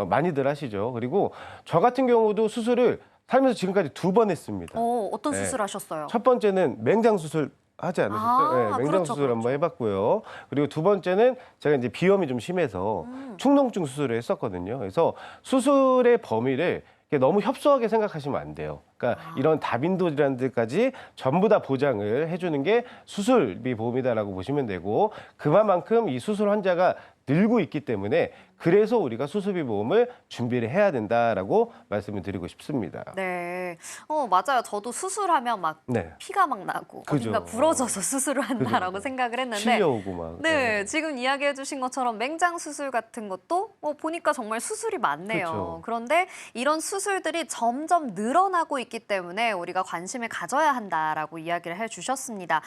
많이들 하시죠. 그리고 저 같은 경우도 수술을 살면서 지금까지 2번 했습니다. 어떤 수술 하셨어요? 첫 번째는 맹장 수술 하지 않으셨어요? 맹장 그렇죠, 수술 한번 해봤고요. 그리고 두 번째는 제가 이제 비염이 좀 심해서 축농증 수술을 했었거든요. 그래서 수술의 범위를 너무 협소하게 생각하시면 안 돼요. 그러니까 이런 다빈도 질환들까지 전부 다 보장을 해주는 게 수술비 보험이다라고 보시면 되고, 그만큼 이 수술 환자가 늘고 있기 때문에 그래서 우리가 수술비 보험을 준비를 해야 된다라고 말씀을 드리고 싶습니다. 네. 맞아요. 저도 수술하면 막 네. 피가 막 나고 그죠. 어딘가 부러져서 수술을 한다라고 그죠. 생각을 했는데 실려오고 막. 네, 지금 이야기해 주신 것처럼 맹장 수술 같은 것도 보니까 정말 수술이 많네요. 그렇죠. 그런데 이런 수술들이 점점 늘어나고 있기 때문에 우리가 관심을 가져야 한다라고 이야기를 해 주셨습니다.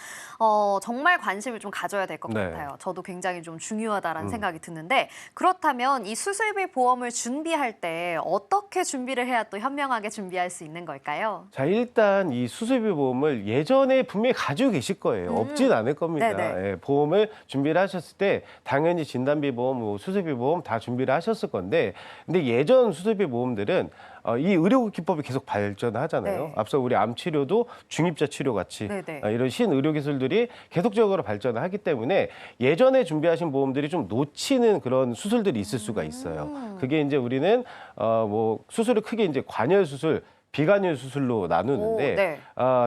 정말 관심을 좀 가져야 될 것 네. 같아요. 저도 굉장히 좀 중요하다라는 생각이 드는데, 그렇다면 이 수술비 보험을 준비할 때 어떻게 준비를 해야 또 현명하게 준비할 수 있는 걸까요? 자, 일단 이 수술비 보험을 예전에 분명히 가지고 계실 거예요. 없진 않을 겁니다. 네네. 예, 보험을 준비를 하셨을 때 당연히 진단비 보험, 뭐 수술비 보험 다 준비를 하셨을 건데, 근데 예전 수술비 보험들은 이 의료 기법이 계속 발전하잖아요. 네. 앞서 우리 암 치료도 중입자 치료 같이 네네. 이런 신의료 기술들이 계속적으로 발전을 하기 때문에 예전에 준비하신 보험들이 좀 놓치는 그런 수술들이 있을 수가 있어요. 그게 이제 우리는 뭐 수술을 크게 이제 관열 수술, 비관열 수술로 나누는데, 오, 네.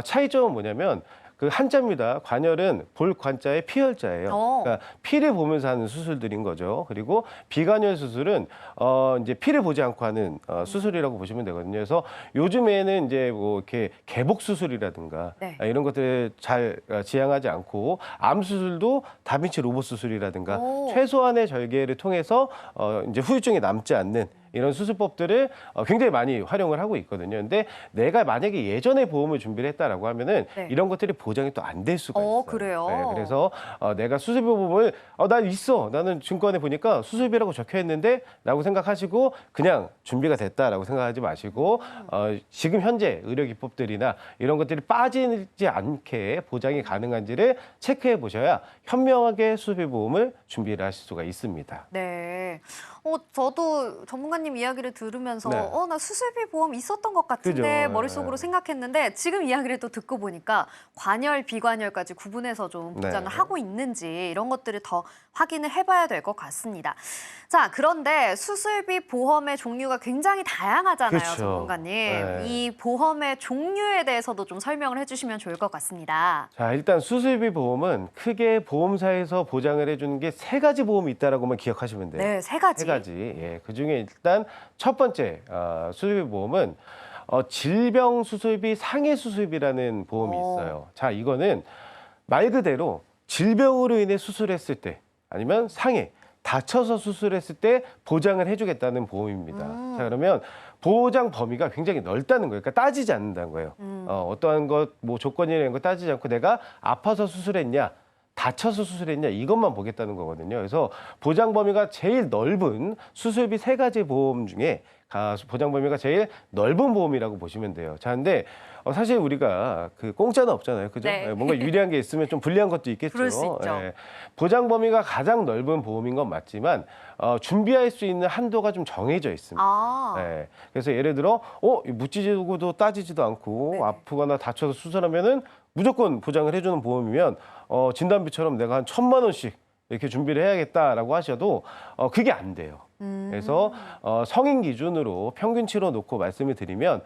차이점은 뭐냐면 그 한자입니다. 관열은 볼 관자에 피혈자예요. 그러니까 피를 보면서 하는 수술들인 거죠. 그리고 비관열 수술은 이제 피를 보지 않고 하는 수술이라고 보시면 되거든요. 그래서 요즘에는 이제 뭐 이렇게 개복 수술이라든가 네. 이런 것들을 잘 지향하지 않고, 암 수술도 다빈치 로봇 수술이라든가 오. 최소한의 절개를 통해서 이제 후유증이 남지 않는 이런 수술법들을 굉장히 많이 활용을 하고 있거든요. 근데 내가 만약에 예전에 보험을 준비를 했다라고 하면은 네. 이런 것들이 보장이 또 안 될 수가 있어요. 그래요? 네, 그래서 내가 수술비 보험을 난 있어. 나는 증권에 보니까 수술비라고 적혀 있는데 라고 생각하시고 그냥 준비가 됐다라고 생각하지 마시고 지금 현재 의료 기법들이나 이런 것들이 빠지지 않게 보장이 가능한지를 체크해 보셔야 현명하게 수술비 보험을 준비를 하실 수가 있습니다. 네. 저도 전문가님 이야기를 들으면서 네. 나 수술비 보험 있었던 것 같은데 그죠. 머릿속으로 네. 생각했는데, 지금 이야기를 또 듣고 보니까 관열, 비관열까지 구분해서 좀 보장을 네. 하고 있는지 이런 것들을 더 확인을 해봐야 될 것 같습니다. 자, 그런데 수술비 보험의 종류가 굉장히 다양하잖아요, 그렇죠. 전문가님. 네. 이 보험의 종류에 대해서도 좀 설명을 해주시면 좋을 것 같습니다. 자, 일단 수술비 보험은 크게 보험사에서 보장을 해주는 게 3가지 보험이 있다라고만 기억하시면 돼요. 네, 3가지. 3가지. 예, 그중에 일단 첫 번째 수술비 보험은 질병 수술비 상해 수술비라는 보험이 있어요. 자, 이거는 말 그대로 질병으로 인해 수술했을 때 아니면 상해, 다쳐서 수술했을 때 보장을 해주겠다는 보험입니다. 자, 그러면 보장 범위가 굉장히 넓다는 거예요. 그러니까 따지지 않는다는 거예요. 어떠한 것, 뭐 조건이라는 거 따지지 않고 내가 아파서 수술했냐, 다쳐서 수술했냐, 이것만 보겠다는 거거든요. 그래서 보장 범위가 제일 넓은 수술비 3가지 보험 중에 보장 범위가 제일 넓은 보험이라고 보시면 돼요. 자, 근데 사실 우리가 그 공짜는 없잖아요. 그죠? 네. 뭔가 유리한 게 있으면 좀 불리한 것도 있겠죠. 그럴 수 있죠. 보장 범위가 가장 넓은 보험인 건 맞지만 준비할 수 있는 한도가 좀 정해져 있습니다. 네. 그래서 예를 들어 묻지도 따지지도 않고 네네. 아프거나 다쳐서 수술하면은 무조건 보장을 해주는 보험이면 진단비처럼 내가 한 1,000만 원씩 이렇게 준비를 해야겠다라고 하셔도 그게 안 돼요. 그래서 성인 기준으로 평균치로 놓고 말씀을 드리면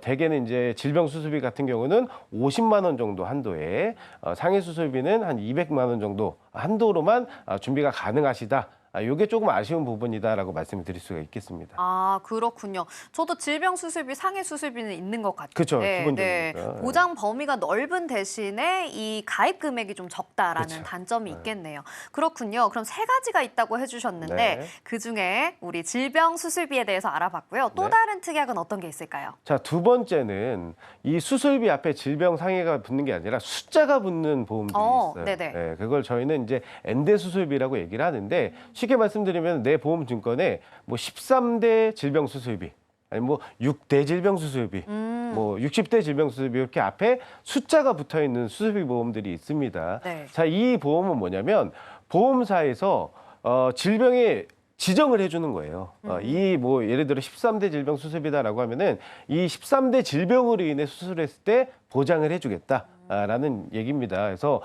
대개는 이제 질병 수술비 같은 경우는 50만 원 정도 한도에 상해 수술비는 한 200만 원 정도 한도로만 준비가 가능하시다. 이게 조금 아쉬운 부분이다라고 말씀을 드릴 수가 있겠습니다. 그렇군요. 저도 질병 수술비, 상해 수술비는 있는 것 같아요. 그렇죠. 네, 기본적으로. 네. 네. 보장 범위가 넓은 대신에 이 가입 금액이 좀 적다라는 그렇죠. 단점이 있겠네요. 그렇군요. 그럼 3가지가 있다고 해주셨는데 네. 그중에 우리 질병 수술비에 대해서 알아봤고요. 또 네. 다른 특약은 어떤 게 있을까요? 자, 두 번째는 이 수술비 앞에 질병 상해가 붙는 게 아니라 숫자가 붙는 보험들이 있어요. 네네. 네, 그걸 저희는 이제 엔대 수술비라고 얘기를 하는데, 쉽게 말씀드리면 내 보험 증권에 뭐 13대 질병 수술비, 아니 뭐 6대 질병 수술비, 뭐 60대 질병 수술비, 이렇게 앞에 숫자가 붙어 있는 수술비 보험들이 있습니다. 네. 자, 이 보험은 뭐냐면 보험사에서 질병에 지정을 해주는 거예요. 이 뭐 예를 들어 13대 질병 수술비다라고 하면은 이 13대 질병으로 인해 수술했을 때 보장을 해주겠다라는 얘기입니다. 그래서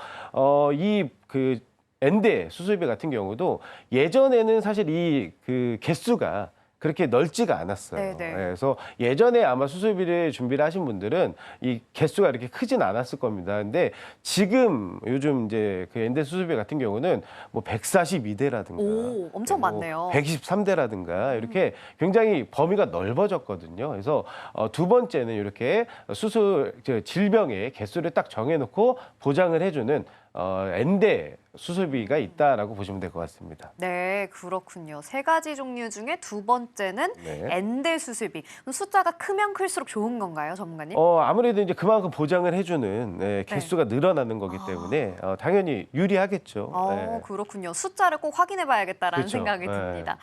이 그 엔대 수술비 같은 경우도 예전에는 사실 이 그 개수가 그렇게 넓지가 않았어요. 네네. 그래서 예전에 아마 수술비를 준비를 하신 분들은 이 개수가 이렇게 크진 않았을 겁니다. 근데 지금 요즘 이제 그 엔대 수술비 같은 경우는 뭐 142대라든가 오, 엄청 많네요. 123대라든가 이렇게 굉장히 범위가 넓어졌거든요. 그래서 두 번째는 이렇게 질병의 개수를 딱 정해놓고 보장을 해주는 엔대 수술비가 있다라고 보시면 될 것 같습니다. 네, 그렇군요. 세 가지 종류 중에 두 번째는 네. 엔대 수술비. 그럼 숫자가 크면 클수록 좋은 건가요, 전문가님? 아무래도 이제 그만큼 보장을 해주는 개수가 늘어나는 거기 때문에 당연히 유리하겠죠. 네. 그렇군요. 숫자를 꼭 확인해 봐야겠다라는 그렇죠. 생각이 네. 듭니다.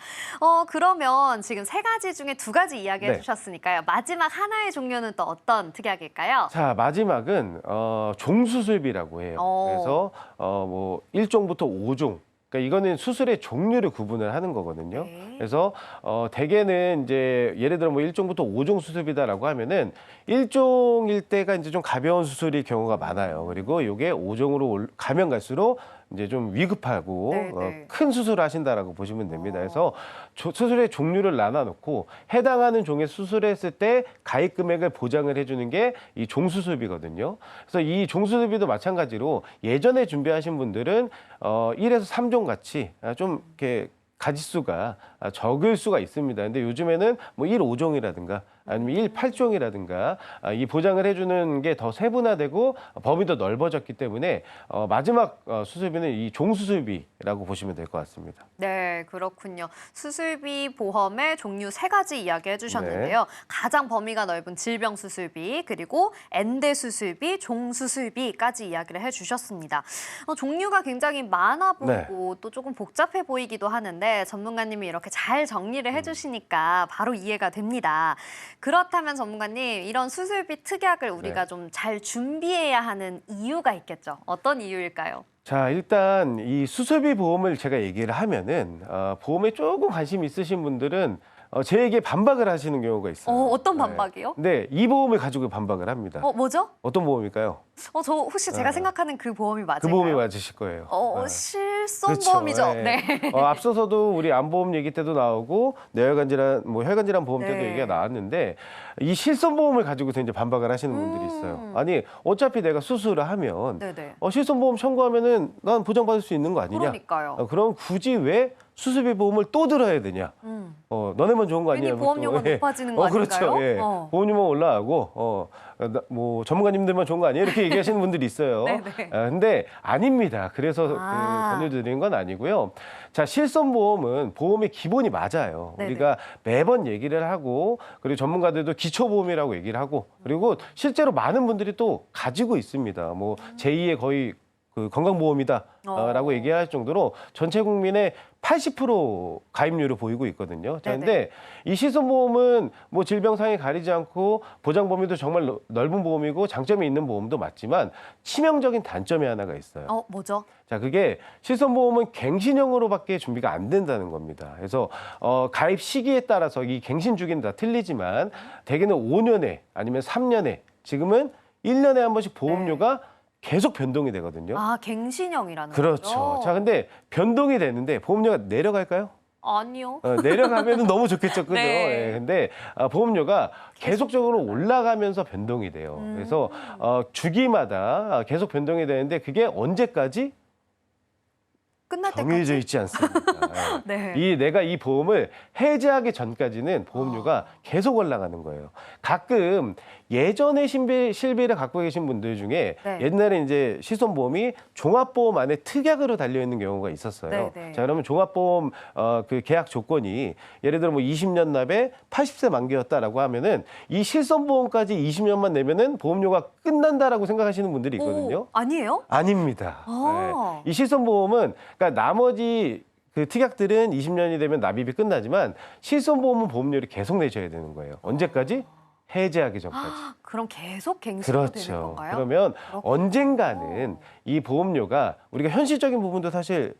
그러면 지금 세 가지 중에 두 가지 이야기해 네. 주셨으니까요. 마지막 하나의 종류는 또 어떤 특약일까요? 자, 마지막은 종수술비라고 해요. 그래서 뭐 1종부터 5종. 그러니까 이거는 수술의 종류를 구분을 하는 거거든요. 네. 그래서 대개는 이제 예를 들어 뭐 1종부터 5종 수술비다라고 하면은 1종일 때가 이제 좀 가벼운 수술일 경우가 많아요. 그리고 이게 5종으로 가면 갈수록 이제 좀 위급하고 네. 큰 수술을 하신다라고 보시면 됩니다. 그래서 수술의 종류를 나눠놓고 해당하는 종의 수술했을 때 가입 금액을 보장을 해주는 게 이 종수술비거든요. 그래서 이 종수술비도 마찬가지로 예전에 준비하신 분들은 1에서 3종 같이 좀 이렇게 가지수가 적을 수가 있습니다. 근데 요즘에는 뭐 1, 5종이라든가 아니면 1, 8종이라든가 이 보장을 해주는 게 더 세분화되고 범위도 넓어졌기 때문에 마지막 수술비는 이 종수술비라고 보시면 될 것 같습니다. 네, 그렇군요. 수술비 보험의 종류 세 가지 이야기해 주셨는데요. 가장 범위가 넓은 질병 수술비, 그리고 엔대 수술비, 종 수술비까지 이야기를 해 주셨습니다. 종류가 굉장히 많아 보이고 또 조금 복잡해 보이기도 하는데 전문가님이 이렇게 잘 정리를 해 주시니까 바로 이해가 됩니다. 그렇다면 전문가님, 이런 수술비 특약을 우리가 좀 잘 준비해야 하는 이유가 있겠죠? 어떤 이유일까요? 자, 일단 이 수술비 보험을 제가 얘기를 하면은 보험에 조금 관심 있으신 분들은 제에게 반박을 하시는 경우가 있어요. 어떤 반박이요? 네, 이 보험을 가지고 반박을 합니다. 뭐죠? 어떤 보험일까요? 저 혹시 제가 생각하는 그 보험이 맞을까요? 그 보험이 맞으실 거예요. 실손보험이죠. 그렇죠. 네. 앞서서도 우리 암보험 얘기 때도 나오고 뇌혈관질환, 뭐 혈관질환 보험 때도 네. 얘기가 나왔는데 이 실손보험을 가지고서 이제 반박을 하시는 분들이 있어요. 아니 어차피 내가 수술을 하면 네네. 실손보험 청구하면은 난 보장받을 수 있는 거 아니냐? 그러니까요. 그럼 굳이 왜 수술비 보험을 또 들어야 되냐? 너네만 좋은 거 아니냐? 괜히 보험료가 높아지는 거 그렇죠. 아닌가요? 예. 보험료만 올라가고 뭐 전문가님들만 좋은 거 아니에요? 이렇게 얘기하시는 분들이 있어요. 네네. 근데 아닙니다. 그래서 권유드리는 건 아니고요. 자, 실손보험은 보험의 기본이 맞아요. 네네. 우리가 매번 얘기를 하고 그리고 전문가들도 기초보험이라고 얘기를 하고 그리고 실제로 많은 분들이 또 가지고 있습니다. 뭐 제2의 거의 그 건강보험이다라고 얘기할 정도로 전체 국민의 80% 가입률을 보이고 있거든요. 자, 근데 이 실손보험은 뭐 질병상에 가리지 않고 보장 범위도 정말 넓은 보험이고 장점이 있는 보험도 맞지만 치명적인 단점이 하나가 있어요. 뭐죠? 자, 그게 실손보험은 갱신형으로밖에 준비가 안 된다는 겁니다. 그래서 가입 시기에 따라서 이 갱신 주기는 다 틀리지만 대개는 5년에 아니면 3년에 지금은 1년에 한 번씩 보험료가 계속 변동이 되거든요. 갱신형이라는 그렇죠. 거죠? 자, 근데 변동이 되는데 보험료가 내려갈까요? 아니요. 내려가면 너무 좋겠죠, 그죠? 네. 예, 근데 보험료가 계속적으로 올라가면서 변동이 돼요. 그래서 주기마다 계속 변동이 되는데 그게 언제까지? 끝날 때까지. 정해져 있지 않습니다. 네. 내가 이 보험을 해지하기 전까지는 보험료가 계속 올라가는 거예요. 가끔 예전에 실비를 갖고 계신 분들 중에 옛날에 이제 실손보험이 종합보험 안에 특약으로 달려 있는 경우가 있었어요. 네네. 자, 그러면 종합보험 그 계약 조건이 예를 들어 뭐 20년 납에 80세 만기였다라고 하면은 이 실손보험까지 20년만 내면은 보험료가 끝난다라고 생각하시는 분들이 있거든요. 아니에요? 아닙니다. 네. 이 실손보험은 그러니까 나머지 그 특약들은 20년이 되면 납입이 끝나지만 실손보험은 보험료를 계속 내셔야 되는 거예요. 언제까지? 해지하기 전까지. 그럼 계속 갱신이 되는 그렇죠. 건가요? 그러면 언젠가는 이 보험료가 우리가 현실적인 부분도 사실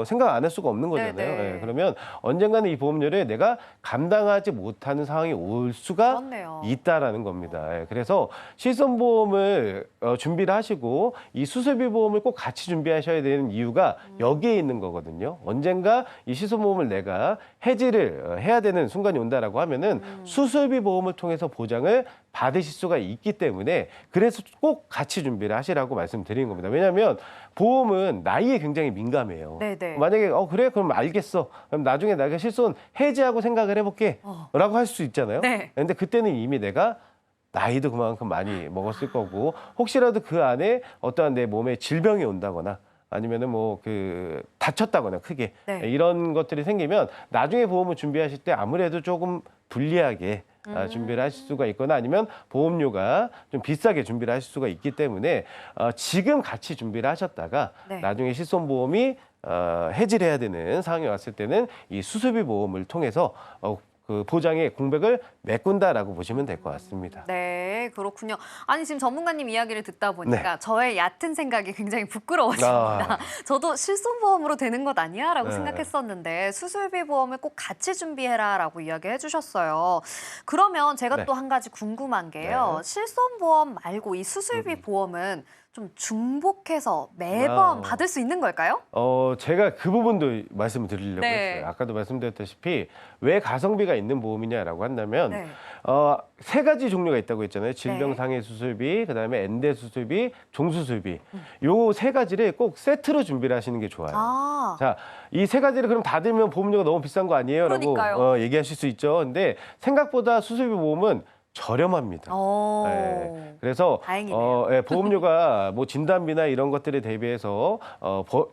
생각 안 할 수가 없는 거잖아요. 네네. 예, 그러면 언젠가는 이 보험료를 내가 감당하지 못하는 상황이 올 수가 그렇네요. 있다라는 겁니다. 예, 그래서 실손보험을 준비를 하시고 이 수술비 보험을 꼭 같이 준비하셔야 되는 이유가 여기에 있는 거거든요. 언젠가 이 실손보험을 내가 해지를 해야 되는 순간이 온다라고 하면은 수술비 보험을 통해서 보장을 받으실 수가 있기 때문에 그래서 꼭 같이 준비를 하시라고 말씀드리는 겁니다. 왜냐하면 보험은 나이에 굉장히 민감해요. 네네. 만약에 그래 그럼 알겠어. 그럼 나중에 내가 실손 해지하고 생각을 해볼게. 라고 할 수 있잖아요. 네. 근데 그때는 이미 내가 나이도 그만큼 많이 먹었을 거고 혹시라도 그 안에 어떠한 내 몸에 질병이 온다거나 아니면은 뭐 다쳤다거나 크게 네. 이런 것들이 생기면 나중에 보험을 준비하실 때 아무래도 조금 불리하게 준비를 하실 수가 있거나 아니면 보험료가 좀 비싸게 준비를 하실 수가 있기 때문에 지금 같이 준비를 하셨다가 네. 나중에 실손보험이 해지를 해야 되는 상황이 왔을 때는 이 수술비 보험을 통해서 그 보장의 공백을 메꾼다라고 보시면 될 것 같습니다. 네, 그렇군요. 아니 지금 전문가님 이야기를 듣다 보니까 저의 얕은 생각이 굉장히 부끄러워집니다. 저도 실손보험으로 되는 것 아니야라고 네. 생각했었는데 수술비 보험을 꼭 같이 준비해라라고 이야기해 주셨어요. 그러면 제가 네. 또 한 가지 궁금한 게요. 네. 실손보험 말고 이 수술비 보험은 좀 중복해서 매번 받을 수 있는 걸까요? 제가 그 부분도 말씀을 드리려고 네. 했어요. 아까도 말씀드렸다시피 왜 가성비가 있는 보험이냐라고 한다면 네. 세 가지 종류가 있다고 했잖아요. 질병 네. 상해 수술비, 그다음에 엔대 수술비, 종수술비. 요 세 가지를 꼭 세트로 준비를 하시는 게 좋아요. 아, 자, 이 세 가지를 그럼 다 들면 보험료가 너무 비싼 거 아니에요? 라고 그러니까요. 얘기하실 수 있죠. 근데 생각보다 수술비 보험은 저렴합니다. 오, 네. 그래서 다행이네요. 예, 보험료가 뭐 진단비나 이런 것들에 대비해서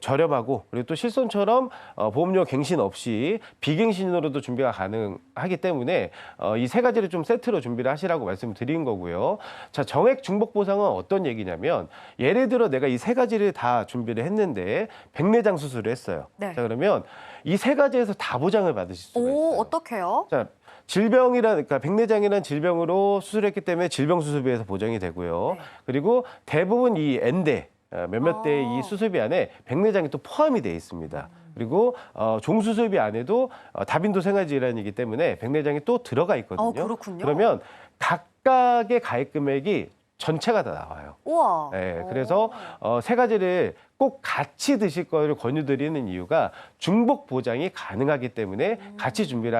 저렴하고 그리고 또 실손처럼 보험료 갱신 없이 비갱신으로도 준비가 가능하기 때문에 이 세 가지를 좀 세트로 준비를 하시라고 말씀드린 거고요. 자, 정액 중복 보상은 어떤 얘기냐면 예를 들어 내가 이 세 가지를 다 준비를 했는데 백내장 수술을 했어요. 네. 자, 그러면 이 세 가지에서 다 보장을 받으실 수가 있어요. 오, 어떡해요? 자, 그러니까 백내장이라는 질병으로 수술했기 때문에 질병 수술비에서 보장이 되고요. 네. 그리고 대부분 이 엔대 몇몇 대의 이 수술비 안에 백내장이 또 포함이 되어 있습니다. 그리고 종수술비 안에도 다빈도 생활질환이기 때문에 백내장이 또 들어가 있거든요. 그렇군요. 그러면 각각의 가입 금액이 전체가 다 나와요. 우와. 네, 그래서 세 가지를 꼭 같이 드실 거를 권유드리는 이유가 중복 보장이 가능하기 때문에 같이 준비를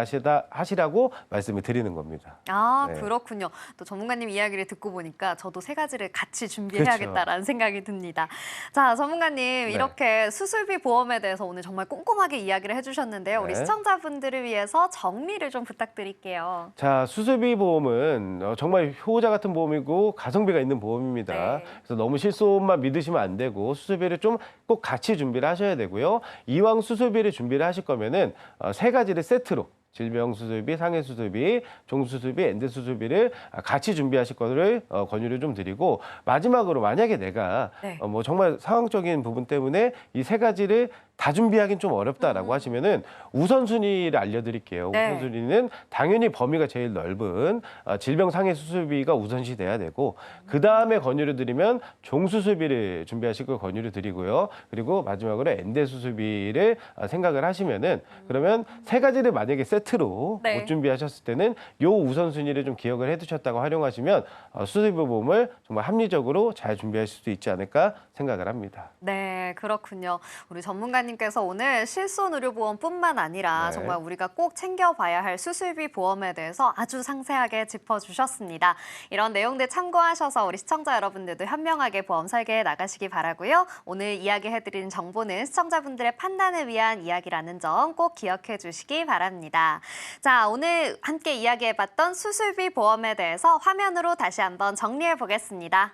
하시라고 말씀을 드리는 겁니다. 아, 네. 그렇군요. 또 전문가님 이야기를 듣고 보니까 저도 세 가지를 같이 그렇죠. 준비해야겠다라는 생각이 듭니다. 자, 전문가님 이렇게 수술비 보험에 대해서 오늘 정말 꼼꼼하게 이야기를 해주셨는데요. 우리 네. 시청자분들을 위해서 정리를 좀 부탁드릴게요. 자, 수술비 보험은 정말 효자 같은 보험이고 가성비가 있는 보험입니다. 네. 그래서 너무 실손만 믿으시면 안 되고 수술비를 좀 꼭 같이 준비를 하셔야 되고요. 이왕 수술비를 준비를 하실 거면은 세 가지를 세트로 질병 수술비, 상해 수술비, 종수술비, 엔대 수술비를 같이 준비하실 거를 권유를 좀 드리고 마지막으로 만약에 내가 네. 뭐 정말 상황적인 부분 때문에 이 세 가지를 다 준비하기는 좀 어렵다라고 하시면은 우선순위를 알려드릴게요. 네. 우선순위는 당연히 범위가 제일 넓은 질병 상해 수술비가 우선시 돼야 되고 그 다음에 권유를 드리면 종수술비를 준비하실 걸 권유를 드리고요. 그리고 마지막으로 엔대 수술비를 생각을 하시면은 그러면 세 가지를 만약에 세트로 네. 못 준비하셨을 때는 요 우선순위를 좀 기억을 해두셨다고 활용하시면 수술비 보험을 정말 합리적으로 잘 준비하실 수 있지 않을까 생각을 합니다. 네, 그렇군요. 우리 전문가님께서 오늘 실손의료보험뿐만 아니라 네. 정말 우리가 꼭 챙겨봐야 할 수술비 보험에 대해서 아주 상세하게 짚어주셨습니다. 이런 내용들 참고하셔서 우리 시청자 여러분들도 현명하게 보험 설계해 나가시기 바라고요. 오늘 이야기해드린 정보는 시청자분들의 판단을 위한 이야기라는 점 꼭 기억해 주시기 바랍니다. 자, 오늘 함께 이야기해봤던 수술비 보험에 대해서 화면으로 다시 한번 정리해 보겠습니다.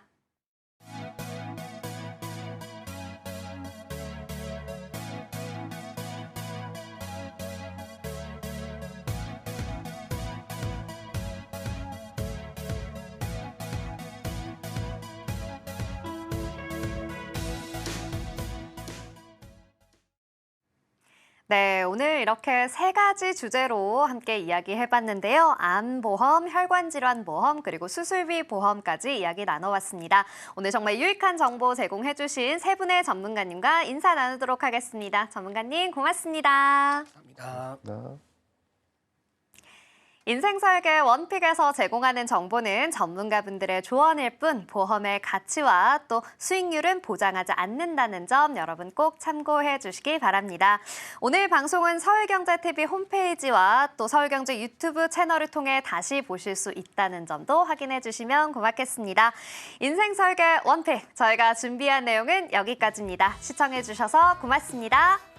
네, 오늘 이렇게 세 가지 주제로 함께 이야기해봤는데요. 암보험, 혈관질환보험, 그리고 수술비 보험까지 이야기 나눠봤습니다. 오늘 정말 유익한 정보 제공해주신 세 분의 전문가님과 인사 나누도록 하겠습니다. 전문가님 고맙습니다. 감사합니다. 인생설계 원픽에서 제공하는 정보는 전문가분들의 조언일 뿐 보험의 가치와 또 수익률은 보장하지 않는다는 점 여러분 꼭 참고해 주시기 바랍니다. 오늘 방송은 서울경제TV 홈페이지와 또 서울경제 유튜브 채널을 통해 다시 보실 수 있다는 점도 확인해 주시면 고맙겠습니다. 인생설계 원픽 저희가 준비한 내용은 여기까지입니다. 시청해 주셔서 고맙습니다.